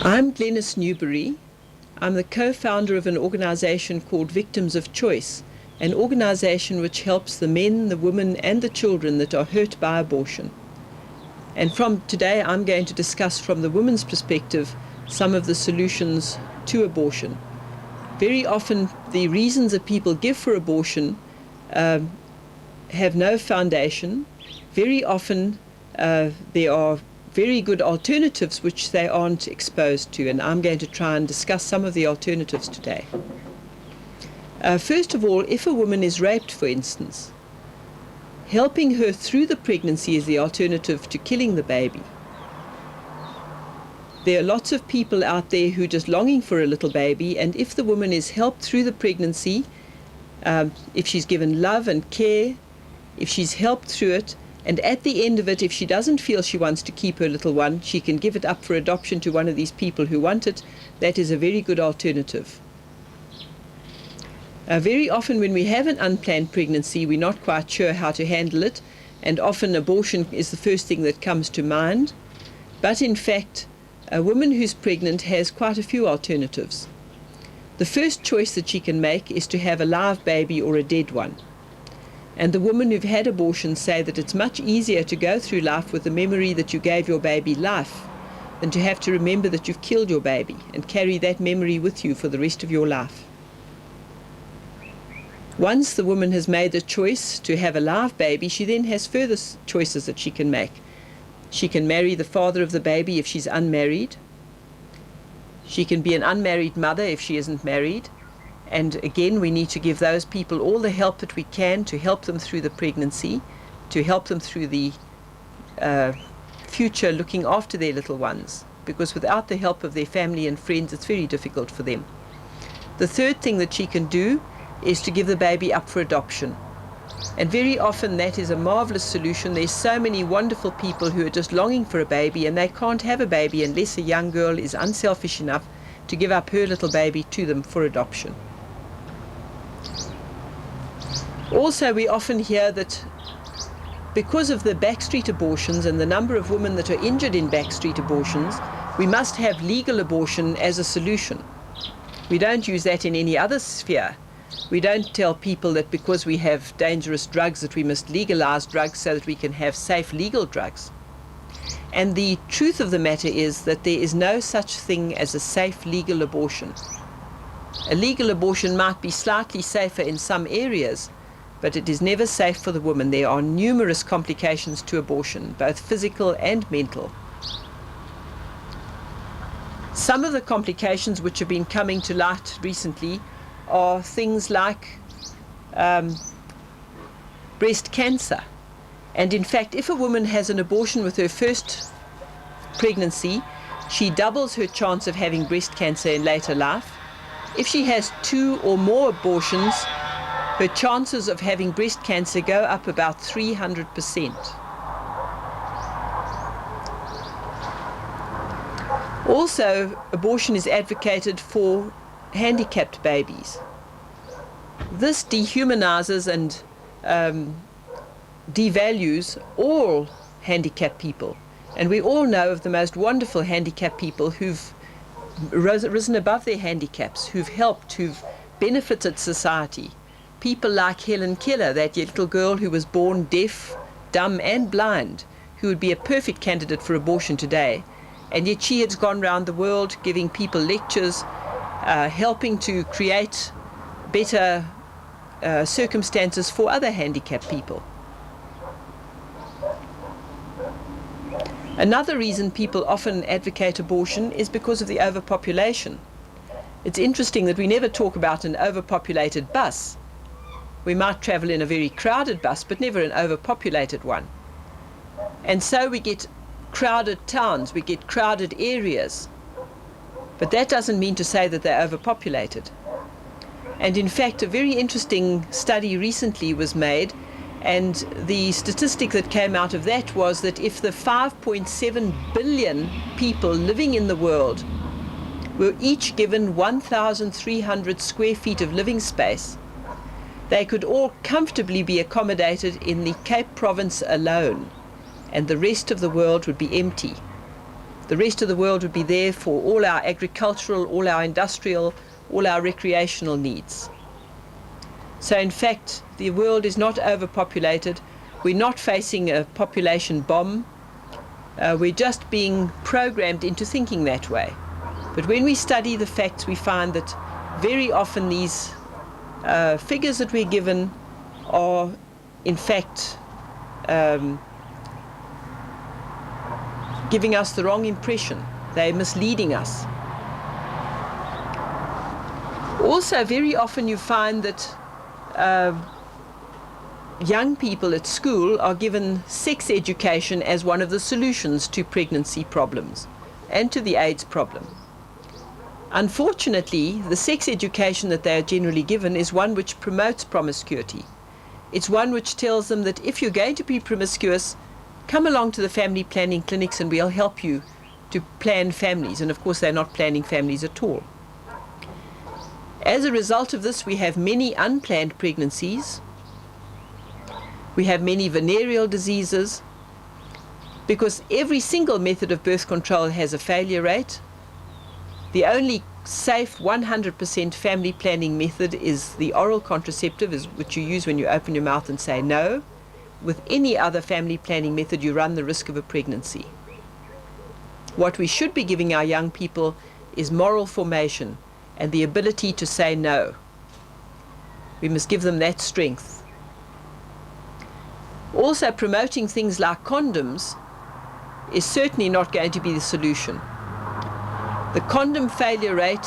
I'm Glenys Newbury. I'm the co-founder of an organization called Victims of Choice, an organization which helps the men, the women and the children that are hurt by abortion. And from today I'm going to discuss from the woman's perspective some of the solutions to abortion. Very often the reasons that people give for abortion have no foundation. Very often there are very good alternatives which they aren't exposed to, and I'm going to try and discuss some of the alternatives today. First of all, if a woman is raped, for instance, helping her through the pregnancy is the alternative to killing the baby. There are lots of people out there who are just longing for a little baby, and if the woman is helped through the pregnancy, if she's given love and care, if she's helped through it, and at the end of it, if she doesn't feel she wants to keep her little one, she can give it up for adoption to one of these people who want it. That is a very good alternative. Very often when we have an unplanned pregnancy, we're not quite sure how to handle it, and often abortion is the first thing that comes to mind. But in fact, a woman who's pregnant has quite a few alternatives. The first choice that she can make is to have a live baby or a dead one. And the women who've had abortion say that it's much easier to go through life with the memory that you gave your baby life than to have to remember that you've killed your baby and carry that memory with you for the rest of your life. Once the woman has made the choice to have a live baby, she then has further choices that she can make. She can marry the father of the baby if she's unmarried. She can be an unmarried mother if she isn't married. And again, we need to give those people all the help that we can to help them through the pregnancy, to help them through the future looking after their little ones, because without the help of their family and friends, it's very difficult for them. The third thing that she can do is to give the baby up for adoption. And very often that is a marvelous solution. There's so many wonderful people who are just longing for a baby, and they can't have a baby unless a young girl is unselfish enough to give up her little baby to them for adoption. Also, we often hear that because of the backstreet abortions and the number of women that are injured in backstreet abortions, we must have legal abortion as a solution. We don't use that in any other sphere. We don't tell people that because we have dangerous drugs that we must legalize drugs so that we can have safe legal drugs. And the truth of the matter is that there is no such thing as a safe legal abortion. A legal abortion might be slightly safer in some areas, but it is never safe for the woman. There are numerous complications to abortion, both physical and mental. Some of the complications which have been coming to light recently are things like breast cancer. And in fact, if a woman has an abortion with her first pregnancy, she doubles her chance of having breast cancer in later life. If she has 2 or more abortions, her chances of having breast cancer go up about 300%. Also, abortion is advocated for handicapped babies. This dehumanizes and devalues all handicapped people. And we all know of the most wonderful handicapped people who've risen above their handicaps, who've helped, who've benefited society. People like Helen Keller, that little girl who was born deaf, dumb and blind, who would be a perfect candidate for abortion today. And yet she has gone around the world giving people lectures, helping to create better circumstances for other handicapped people. Another reason people often advocate abortion is because of the overpopulation. It's interesting that we never talk about an overpopulated bus. We might travel in a very crowded bus, but never an overpopulated one. And so we get crowded towns, we get crowded areas. But that doesn't mean to say that they're overpopulated. And in fact, a very interesting study recently was made, and the statistic that came out of that was that if the 5.7 billion people living in the world were each given 1,300 square feet of living space, they could all comfortably be accommodated in the Cape Province alone, and the rest of the world would be empty. The rest of the world would be there for all our agricultural, all our industrial, all our recreational needs. So in fact, the world is not overpopulated. We're not facing a population bomb. We're just being programmed into thinking that way. But when we study the facts, we find that very often these figures that we're given are, in fact, giving us the wrong impression. They're misleading us. Also, very often you find that young people at school are given sex education as one of the solutions to pregnancy problems and to the AIDS problem. Unfortunately, the sex education that they are generally given is one which promotes promiscuity. It's one which tells them that if you're going to be promiscuous, come along to the family planning clinics and we'll help you to plan families. And of course, they're not planning families at all. As a result of this, we have many unplanned pregnancies. We have many venereal diseases, because every single method of birth control has a failure rate. The only safe 100% family planning method is the oral contraceptive, which you use when you open your mouth and say no. With any other family planning method, you run the risk of a pregnancy. What we should be giving our young people is moral formation and the ability to say no. We must give them that strength. Also, promoting things like condoms is certainly not going to be the solution. The condom failure rate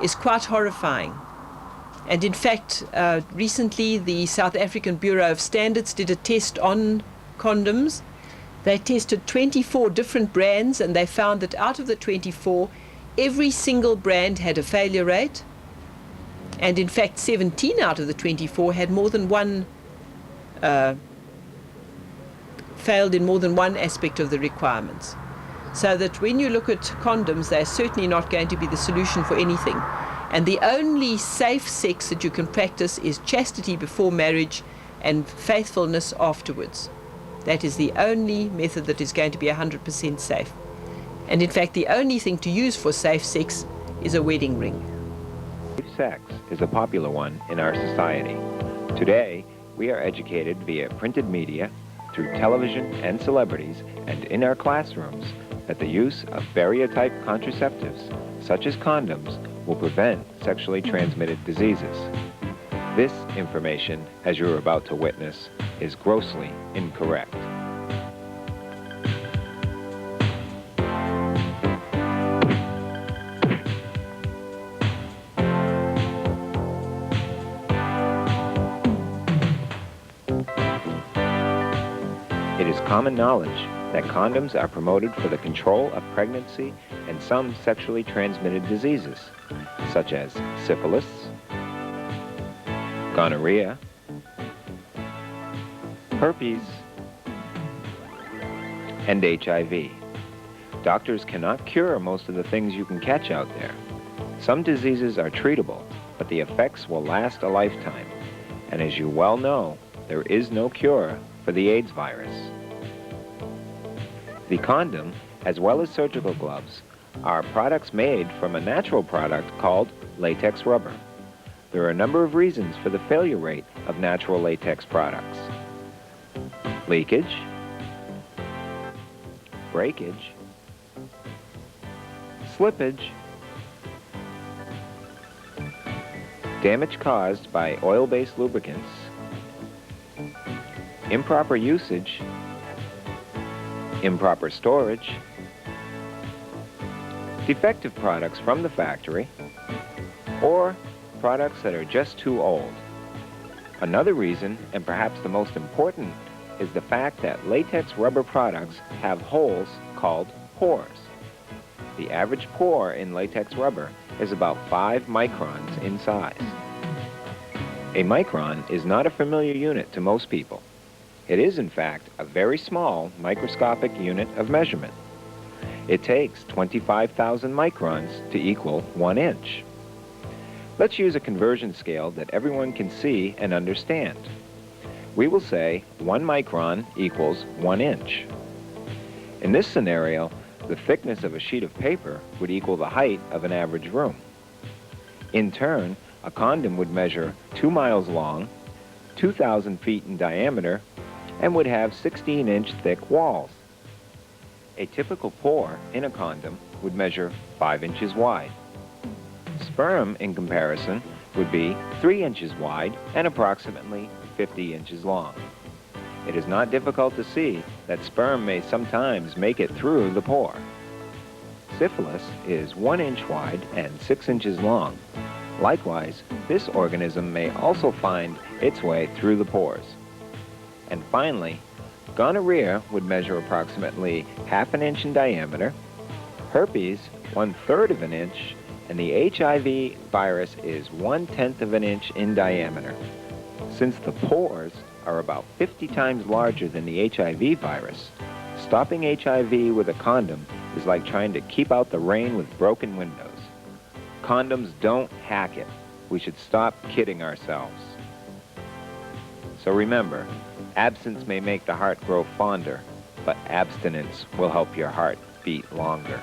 is quite horrifying. And in fact, recently the South African Bureau of Standards did a test on condoms. They tested 24 different brands, and they found that out of the 24, every single brand had a failure rate, and in fact 17 out of the 24 had more than one, failed in more than one aspect of the requirements. So that when you look at condoms, they're certainly not going to be the solution for anything. And the only safe sex that you can practice is chastity before marriage and faithfulness afterwards. That is the only method that is going to be 100% safe. And in fact, the only thing to use for safe sex is a wedding ring. Sex is a popular one in our society. Today, we are educated via printed media, through television and celebrities, and in our classrooms, that the use of barrier-type contraceptives, such as condoms, will prevent sexually transmitted diseases. This information, as you're about to witness, is grossly incorrect. It is common knowledge that condoms are promoted for the control of pregnancy and some sexually transmitted diseases, such as syphilis, gonorrhea, herpes, and HIV. Doctors cannot cure most of the things you can catch out there. Some diseases are treatable, but the effects will last a lifetime. And as you well know, there is no cure for the AIDS virus. The condom, as well as surgical gloves, are products made from a natural product called latex rubber. There are a number of reasons for the failure rate of natural latex products. Leakage, breakage, slippage, damage caused by oil-based lubricants, improper usage, improper storage, defective products from the factory, or products that are just too old. Another reason, and perhaps the most important, is the fact that latex rubber products have holes called pores. The average pore in latex rubber is about 5 microns in size. A micron is not a familiar unit to most people. It is, in fact, a very small microscopic unit of measurement. It takes 25,000 microns to equal 1 inch. Let's use a conversion scale that everyone can see and understand. We will say 1 micron equals 1 inch. In this scenario, the thickness of a sheet of paper would equal the height of an average room. In turn, a condom would measure 2 miles long, 2,000 feet in diameter, and would have 16-inch thick walls. A typical pore in a condom would measure 5 inches wide. Sperm, in comparison, would be 3 inches wide and approximately 50 inches long. It is not difficult to see that sperm may sometimes make it through the pore. Syphilis is 1 inch wide and 6 inches long. Likewise, this organism may also find its way through the pores. And finally, gonorrhea would measure approximately 1/2 inch in diameter, herpes 1/3 of an inch, and the HIV virus is 1/10 of an inch in diameter. Since the pores are about 50 times larger than the HIV virus, stopping HIV with a condom is like trying to keep out the rain with broken windows. Condoms don't hack it. We should stop kidding ourselves. So remember, absence may make the heart grow fonder, but abstinence will help your heart beat longer.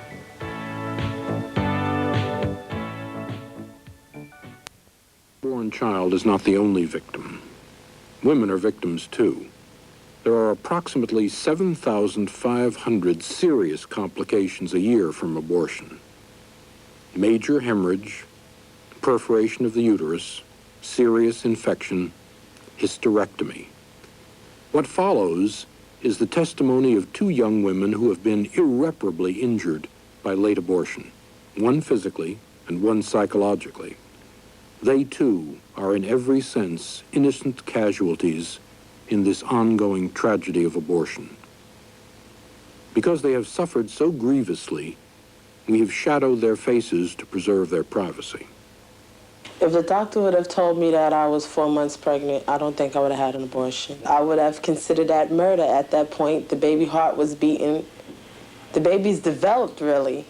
Born child is not the only victim. Women are victims too. There are approximately 7,500 serious complications a year from abortion. Major hemorrhage, perforation of the uterus, serious infection, hysterectomy. What follows is the testimony of 2 young women who have been irreparably injured by late abortion, one physically and one psychologically. They too are in every sense innocent casualties in this ongoing tragedy of abortion. Because they have suffered so grievously, we have shadowed their faces to preserve their privacy. If the doctor would have told me that I was 4 months pregnant, I don't think I would have had an abortion. I would have considered that murder at that point. The baby heart was beating. The baby's developed, really.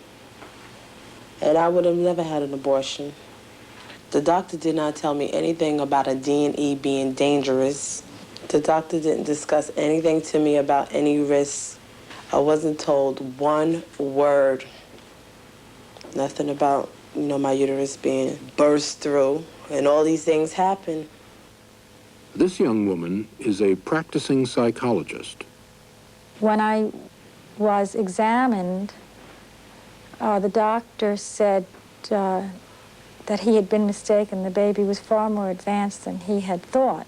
And I would have never had an abortion. The doctor did not tell me anything about a D&E being dangerous. The doctor didn't discuss anything to me about any risks. I wasn't told one word. Nothing about, my uterus being burst through, and all these things happen. This young woman is a practicing psychologist. When I was examined, the doctor said that he had been mistaken. The baby was far more advanced than he had thought,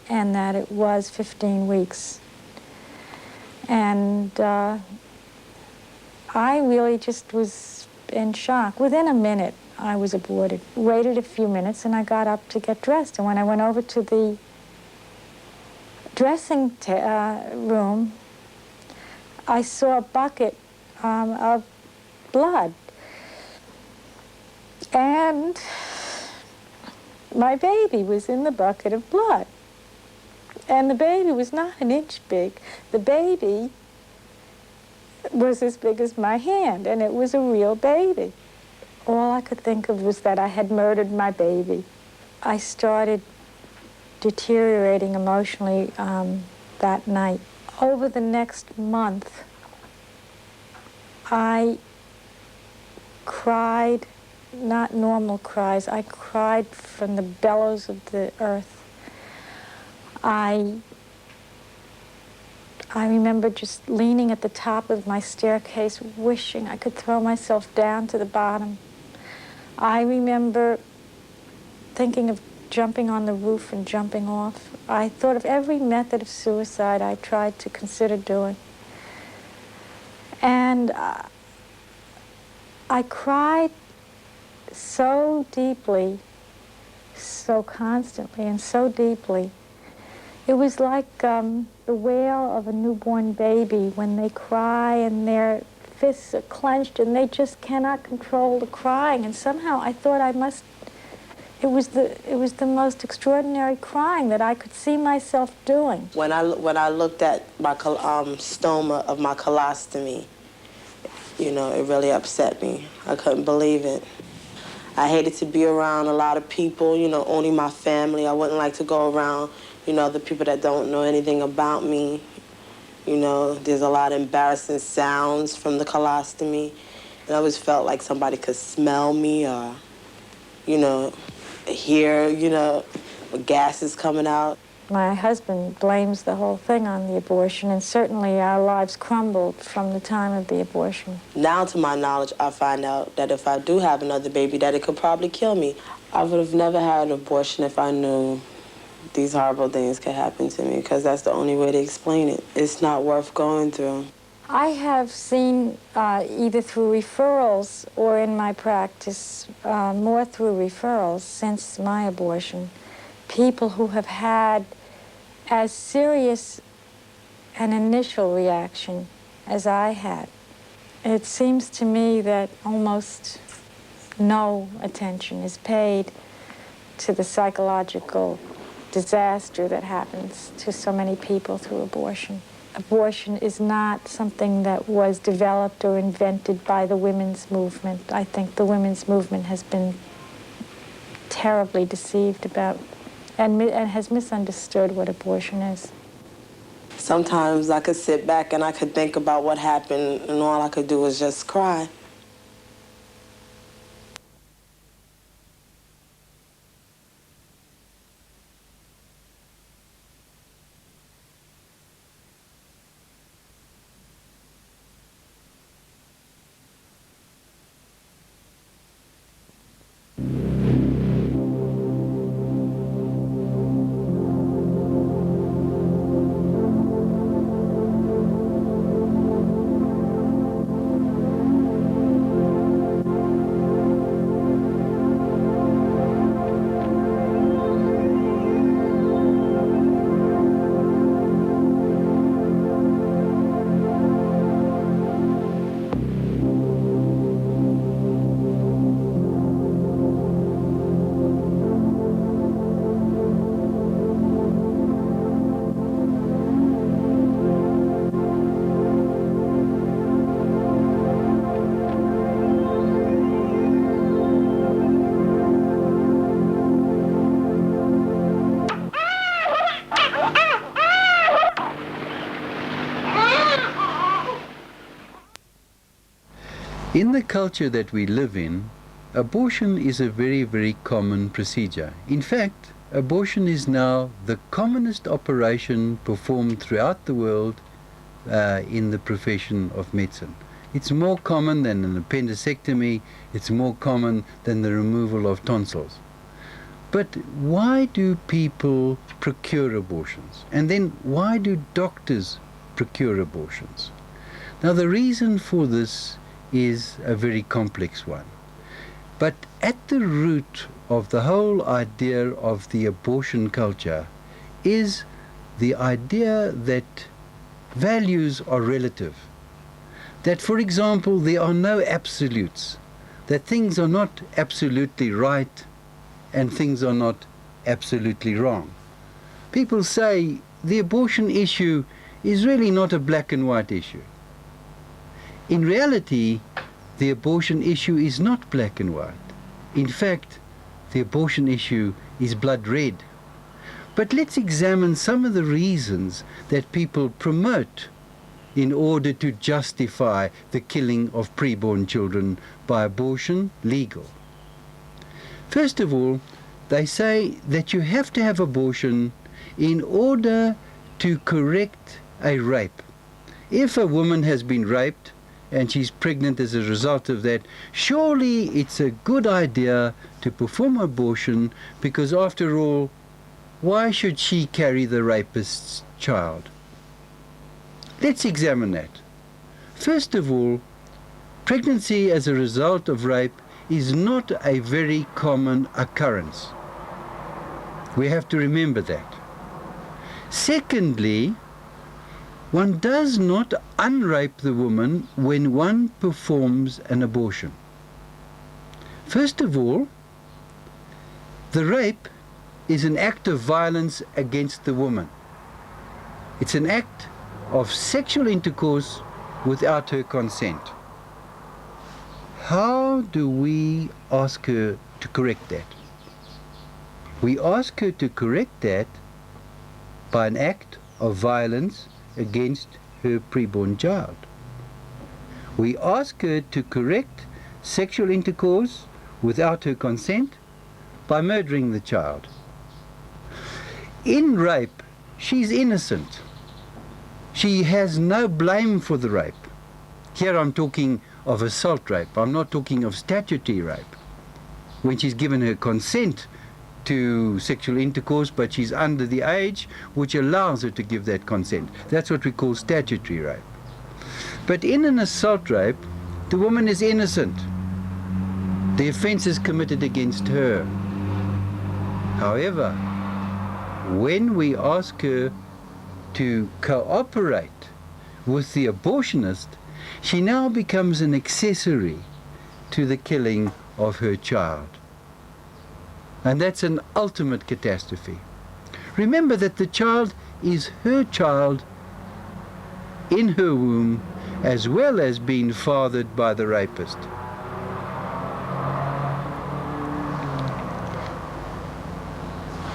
and that it was 15 weeks. And I really just was in shock. Within a minute, I was aborted. Waited a few minutes, and I got up to get dressed. And when I went over to the dressing room, I saw a bucket of blood. And my baby was in the bucket of blood. And the baby was not an inch big. The baby was as big as my hand, and it was a real baby. All I could think of was that I had murdered my baby. I started deteriorating emotionally that night. Over the next month, I cried, not normal cries, I cried from the bellows of the earth. I remember just leaning at the top of my staircase, wishing I could throw myself down to the bottom. I remember thinking of jumping on the roof and jumping off. I thought of every method of suicide I tried to consider doing. And I cried so deeply, so constantly and so deeply. It was like the wail of a newborn baby when they cry and their fists are clenched and they just cannot control the crying. And somehow I thought I must. It was the most extraordinary crying that I could see myself doing. When I looked at my stoma of my colostomy, you know, it really upset me. I couldn't believe it. I hated to be around a lot of people, you know, only my family. I wouldn't like to go around, you know, the people that don't know anything about me. You know, there's a lot of embarrassing sounds from the colostomy. And I always felt like somebody could smell me or, you know, hear, you know, gases coming out. My husband blames the whole thing on the abortion, and certainly our lives crumbled from the time of the abortion. Now, to my knowledge, I find out that if I do have another baby, that it could probably kill me. I would have never had an abortion if I knew these horrible things could happen to me, because that's the only way to explain it. It's not worth going through. I have seen, either through referrals or in my practice, more through referrals since my abortion, people who have had as serious an initial reaction as I had. It seems to me that almost no attention is paid to the psychological disaster that happens to so many people through abortion. Abortion is not something that was developed or invented by the women's movement. I think the women's movement has been terribly deceived about and has misunderstood what abortion is. Sometimes I could sit back and I could think about what happened, and all I could do was just cry. In the culture that we live in, abortion is a very, very common procedure. In fact, abortion is now the commonest operation performed throughout the world in the profession of medicine. It's more common than an appendectomy, it's more common than the removal of tonsils. But why do people procure abortions? And then why do doctors procure abortions? Now, the reason for this is a very complex one. But at the root of the whole idea of the abortion culture is the idea that values are relative. That, for example, there are no absolutes, that things are not absolutely right and things are not absolutely wrong. People say the abortion issue is really not a black and white issue. In reality, the abortion issue is not black and white. In fact, the abortion issue is blood red. But let's examine some of the reasons that people promote in order to justify the killing of preborn children by abortion legal. First of all, they say that you have to have abortion in order to correct a rape. If a woman has been raped and she's pregnant as a result of that, surely it's a good idea to perform abortion, because after all, why should she carry the rapist's child? Let's examine that. First of all, pregnancy as a result of rape is not a very common occurrence. We have to remember that. Secondly, one does not unrape the woman when one performs an abortion. First of all, the rape is an act of violence against the woman. It's an act of sexual intercourse without her consent. How do we ask her to correct that? We ask her to correct that by an act of violence against her preborn child. We ask her to correct sexual intercourse without her consent by murdering the child. In rape, she's innocent. She has no blame for the rape. Here I'm talking of assault rape. I'm not talking of statutory rape. When she's given her consent to sexual intercourse, but she's under the age which allows her to give that consent. That's what we call statutory rape. But in an assault rape, the woman is innocent. The offense is committed against her. However, when we ask her to cooperate with the abortionist, she now becomes an accessory to the killing of her child. And that's an ultimate catastrophe. Remember that the child is her child in her womb, as well as being fathered by the rapist.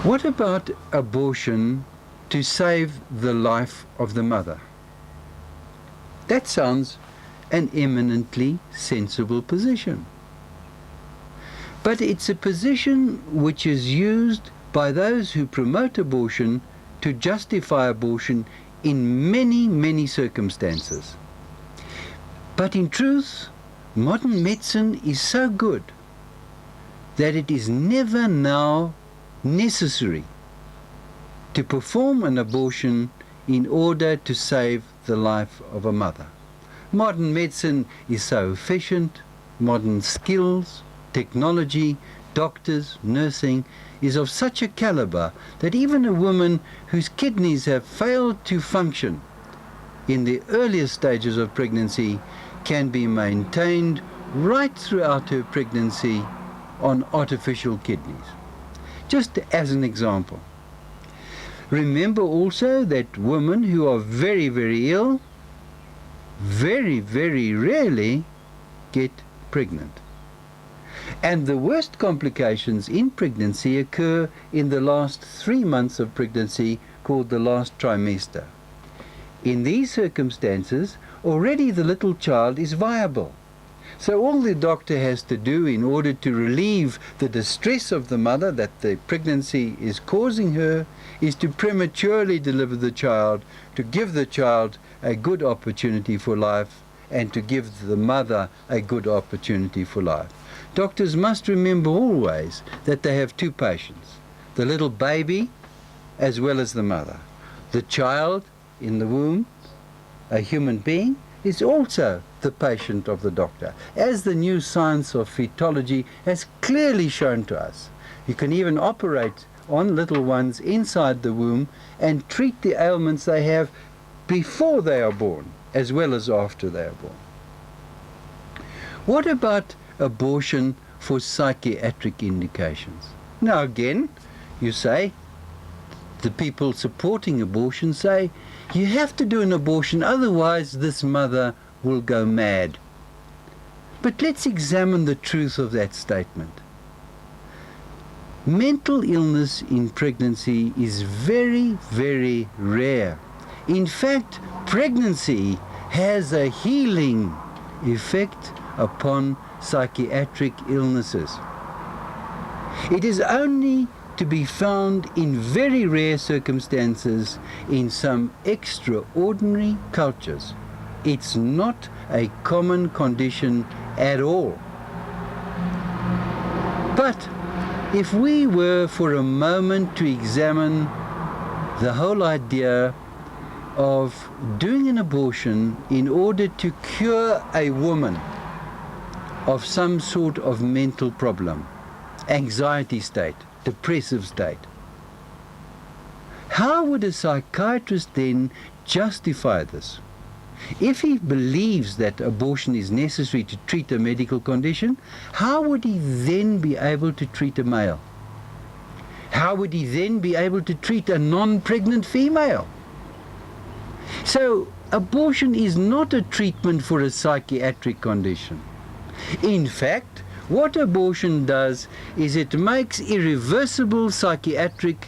What about abortion to save the life of the mother? That sounds an eminently sensible position. But it's a position which is used by those who promote abortion to justify abortion in many, many circumstances. But in truth, modern medicine is so good that it is never now necessary to perform an abortion in order to save the life of a mother. Modern medicine is so efficient, modern skills, technology, doctors, nursing is of such a caliber that even a woman whose kidneys have failed to function in the earliest stages of pregnancy can be maintained right throughout her pregnancy on artificial kidneys. Just as an example. Remember also that women who are very, very ill very, very rarely get pregnant. And the worst complications in pregnancy occur in the last 3 months of pregnancy, called the last trimester. In these circumstances, already the little child is viable. So all the doctor has to do in order to relieve the distress of the mother that the pregnancy is causing her is to prematurely deliver the child, to give the child a good opportunity for life, and to give the mother a good opportunity for life. Doctors must remember always that they have two patients, the little baby as well as the mother. The child in the womb, a human being, is also the patient of the doctor, as the new science of fetology has clearly shown to us. You can even operate on little ones inside the womb and treat the ailments they have before they are born, as well as after they are born. What about abortion for psychiatric indications? Now again, you say, the people supporting abortion say, you have to do an abortion, otherwise this mother will go mad. But let's examine the truth of that statement. Mental illness in pregnancy is very, very rare. In fact, pregnancy has a healing effect upon psychiatric illnesses. It is only to be found in very rare circumstances in some extraordinary cultures. It's not a common condition at all. But if we were for a moment to examine the whole idea of doing an abortion in order to cure a woman of some sort of mental problem, anxiety state, depressive state, how would a psychiatrist then justify this? If he believes that abortion is necessary to treat a medical condition, how would he then be able to treat a male? How would he then be able to treat a non-pregnant female? So abortion is not a treatment for a psychiatric condition. In fact, what abortion does is it makes irreversible psychiatric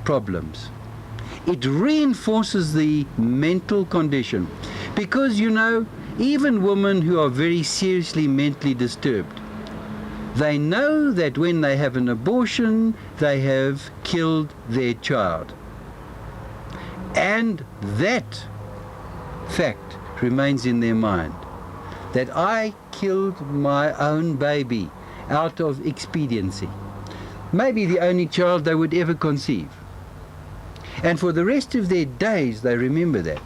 problems. It reinforces the mental condition. Because, you know, even women who are very seriously mentally disturbed, they know that when they have an abortion, they have killed their child. And that fact remains in their mind, that I killed my own baby out of expediency. Maybe the only child they would ever conceive. And for the rest of their days, they remember that.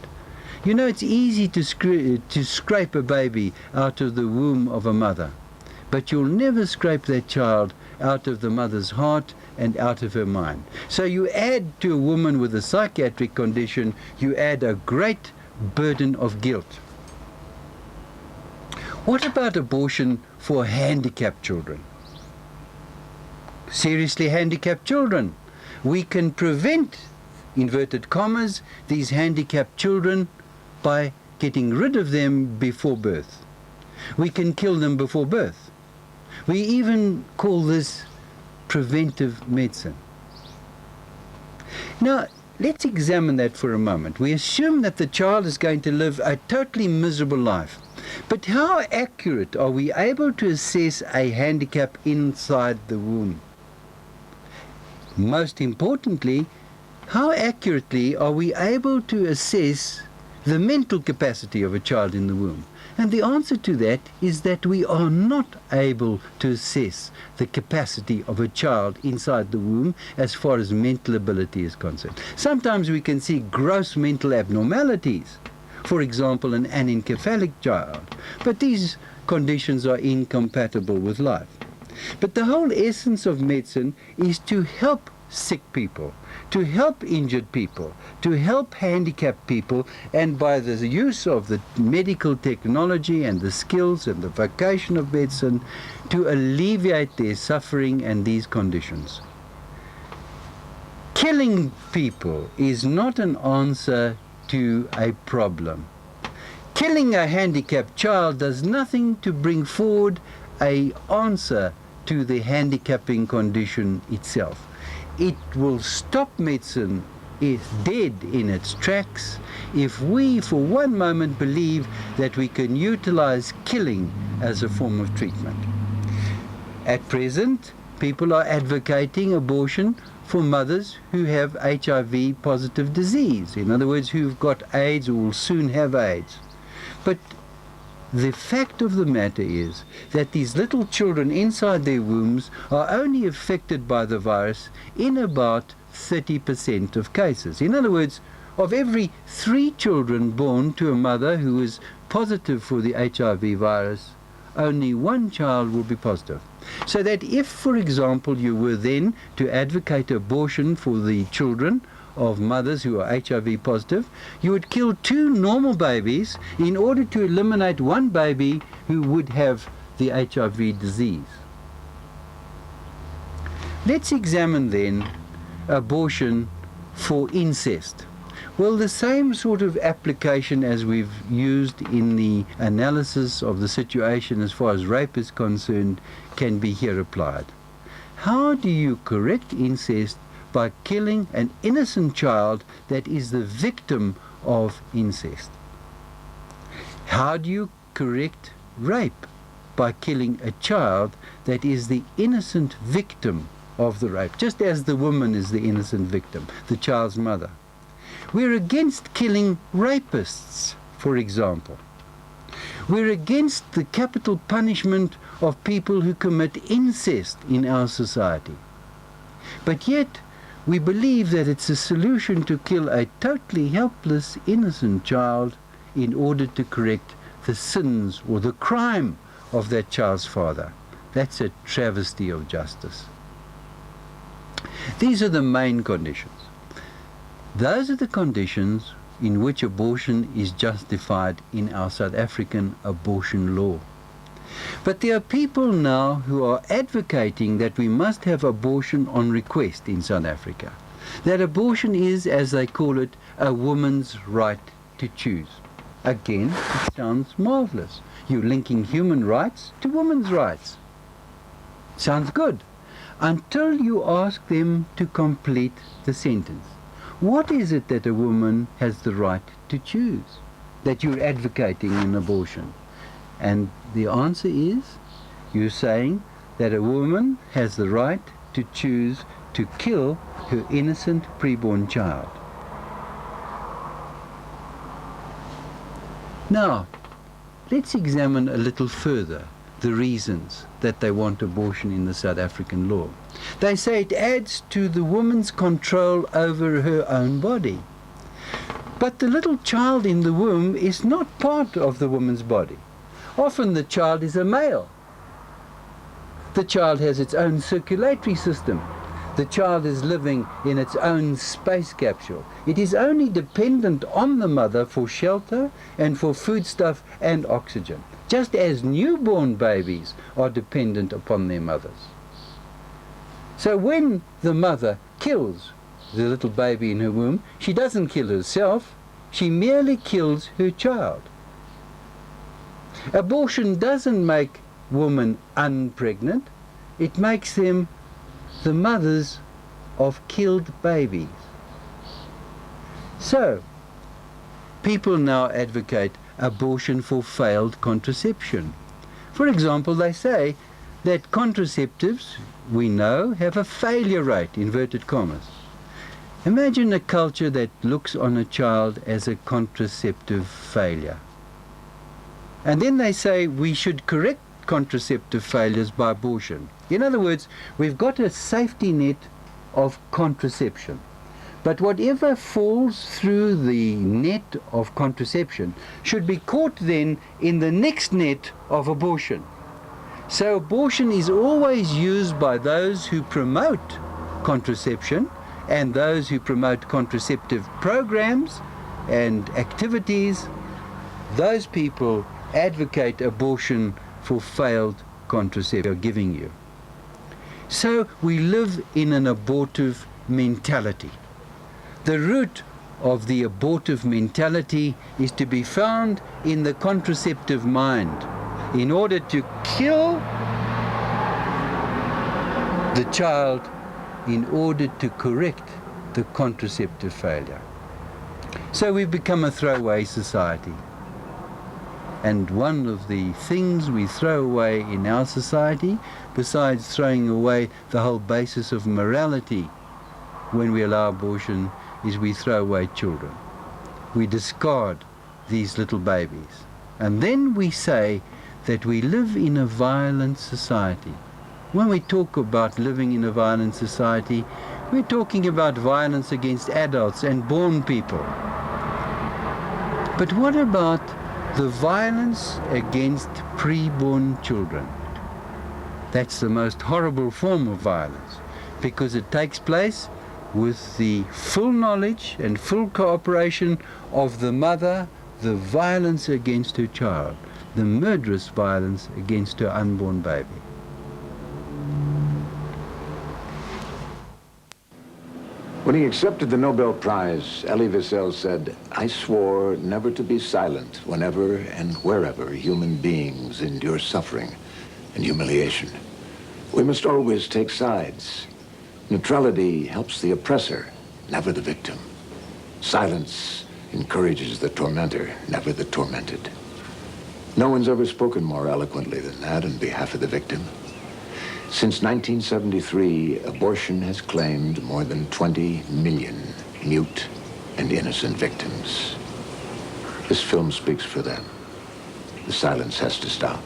You know, it's easy to scrape a baby out of the womb of a mother, but you'll never scrape that child out of the mother's heart and out of her mind. So you add to a woman with a psychiatric condition, you add a great burden of guilt. What about abortion for handicapped children? Seriously handicapped children. We can prevent, inverted commas, these handicapped children by getting rid of them before birth. We can kill them before birth. We even call this preventive medicine. Now, let's examine that for a moment. We assume that the child is going to live a totally miserable life. But how accurate are we able to assess a handicap inside the womb? Most importantly, how accurately are we able to assess the mental capacity of a child in the womb? And the answer to that is that we are not able to assess the capacity of a child inside the womb as far as mental ability is concerned. Sometimes we can see gross mental abnormalities, for example, an anencephalic child, but these conditions are incompatible with life. But the whole essence of medicine is to help sick people, to help injured people, to help handicapped people, and by the use of the medical technology and the skills and the vocation of medicine, to alleviate their suffering and these conditions. Killing people is not an answer to a problem. Killing a handicapped child does nothing to bring forward an answer to the handicapping condition itself. It will stop medicine dead in its tracks if we for one moment believe that we can utilize killing as a form of treatment. At present, people are advocating abortion for mothers who have HIV positive disease, in other words, who've got AIDS or will soon have AIDS. But the fact of the matter is that these little children inside their wombs are only affected by the virus in about 30% of cases. In other words, of every 3 children born to a mother who is positive for the HIV virus, only 1 child will be positive. So that if, for example, you were then to advocate abortion for the children of mothers who are HIV positive, you would kill 2 normal babies in order to eliminate 1 baby who would have the HIV disease. Let's examine then abortion for incest. Well, the same sort of application as we've used in the analysis of the situation as far as rape is concerned can be here applied. How do you correct incest by killing an innocent child that is the victim of incest? How do you correct rape? By killing a child that is the innocent victim of the rape, just as the woman is the innocent victim, the child's mother. We're against killing rapists, for example. We're against the capital punishment of people who commit incest in our society. But yet, we believe that it's a solution to kill a totally helpless, innocent child in order to correct the sins or the crime of that child's father. That's a travesty of justice. These are the main conditions. Those are the conditions in which abortion is justified in our South African abortion law. But there are people now who are advocating that we must have abortion on request in South Africa. That abortion is, as they call it, a woman's right to choose. Again, it sounds marvelous. You're linking human rights to women's rights. Sounds good. Until you ask them to complete the sentence. What is it that a woman has the right to choose that you're advocating in abortion? And the answer is, you're saying that a woman has the right to choose to kill her innocent preborn child. Now, let's examine a little further the reasons that they want abortion in the South African law. They say it adds to the woman's control over her own body. But the little child in the womb is not part of the woman's body. Often the child is a male. The child has its own circulatory system. The child is living in its own space capsule. It is only dependent on the mother for shelter and for foodstuff and oxygen, just as newborn babies are dependent upon their mothers. So when the mother kills the little baby in her womb, she doesn't kill herself, she merely kills her child. Abortion doesn't make women unpregnant, it makes them the mothers of killed babies. So, people now advocate abortion for failed contraception. For example, they say that contraceptives, we know, have a failure rate, inverted commas. Imagine a culture that looks on a child as a contraceptive failure. And then they say we should correct contraceptive failures by abortion. In other words, we've got a safety net of contraception. But whatever falls through the net of contraception should be caught then in the next net of abortion. So abortion is always used by those who promote contraception and those who promote contraceptive programs and activities. Those people advocate abortion for failed contraception they're giving you. So we live in an abortive mentality. The root of the abortive mentality is to be found in the contraceptive mind in order to kill the child in order to correct the contraceptive failure. So we've become a throwaway society. And one of the things we throw away in our society, besides throwing away the whole basis of morality when we allow abortion, is we throw away children. We discard these little babies. And then we say that we live in a violent society. When we talk about living in a violent society, we're talking about violence against adults and born people. But what about the violence against preborn children? That's the most horrible form of violence, because it takes place with the full knowledge and full cooperation of the mother, the violence against her child, the murderous violence against her unborn baby. When he accepted the Nobel Prize, Elie Wiesel said, "I swore never to be silent whenever and wherever human beings endure suffering and humiliation. We must always take sides. Neutrality helps the oppressor, never the victim. Silence encourages the tormentor, never the tormented." No one's ever spoken more eloquently than that on behalf of the victim. Since 1973, abortion has claimed more than 20 million mute and innocent victims. This film speaks for them. The silence has to stop.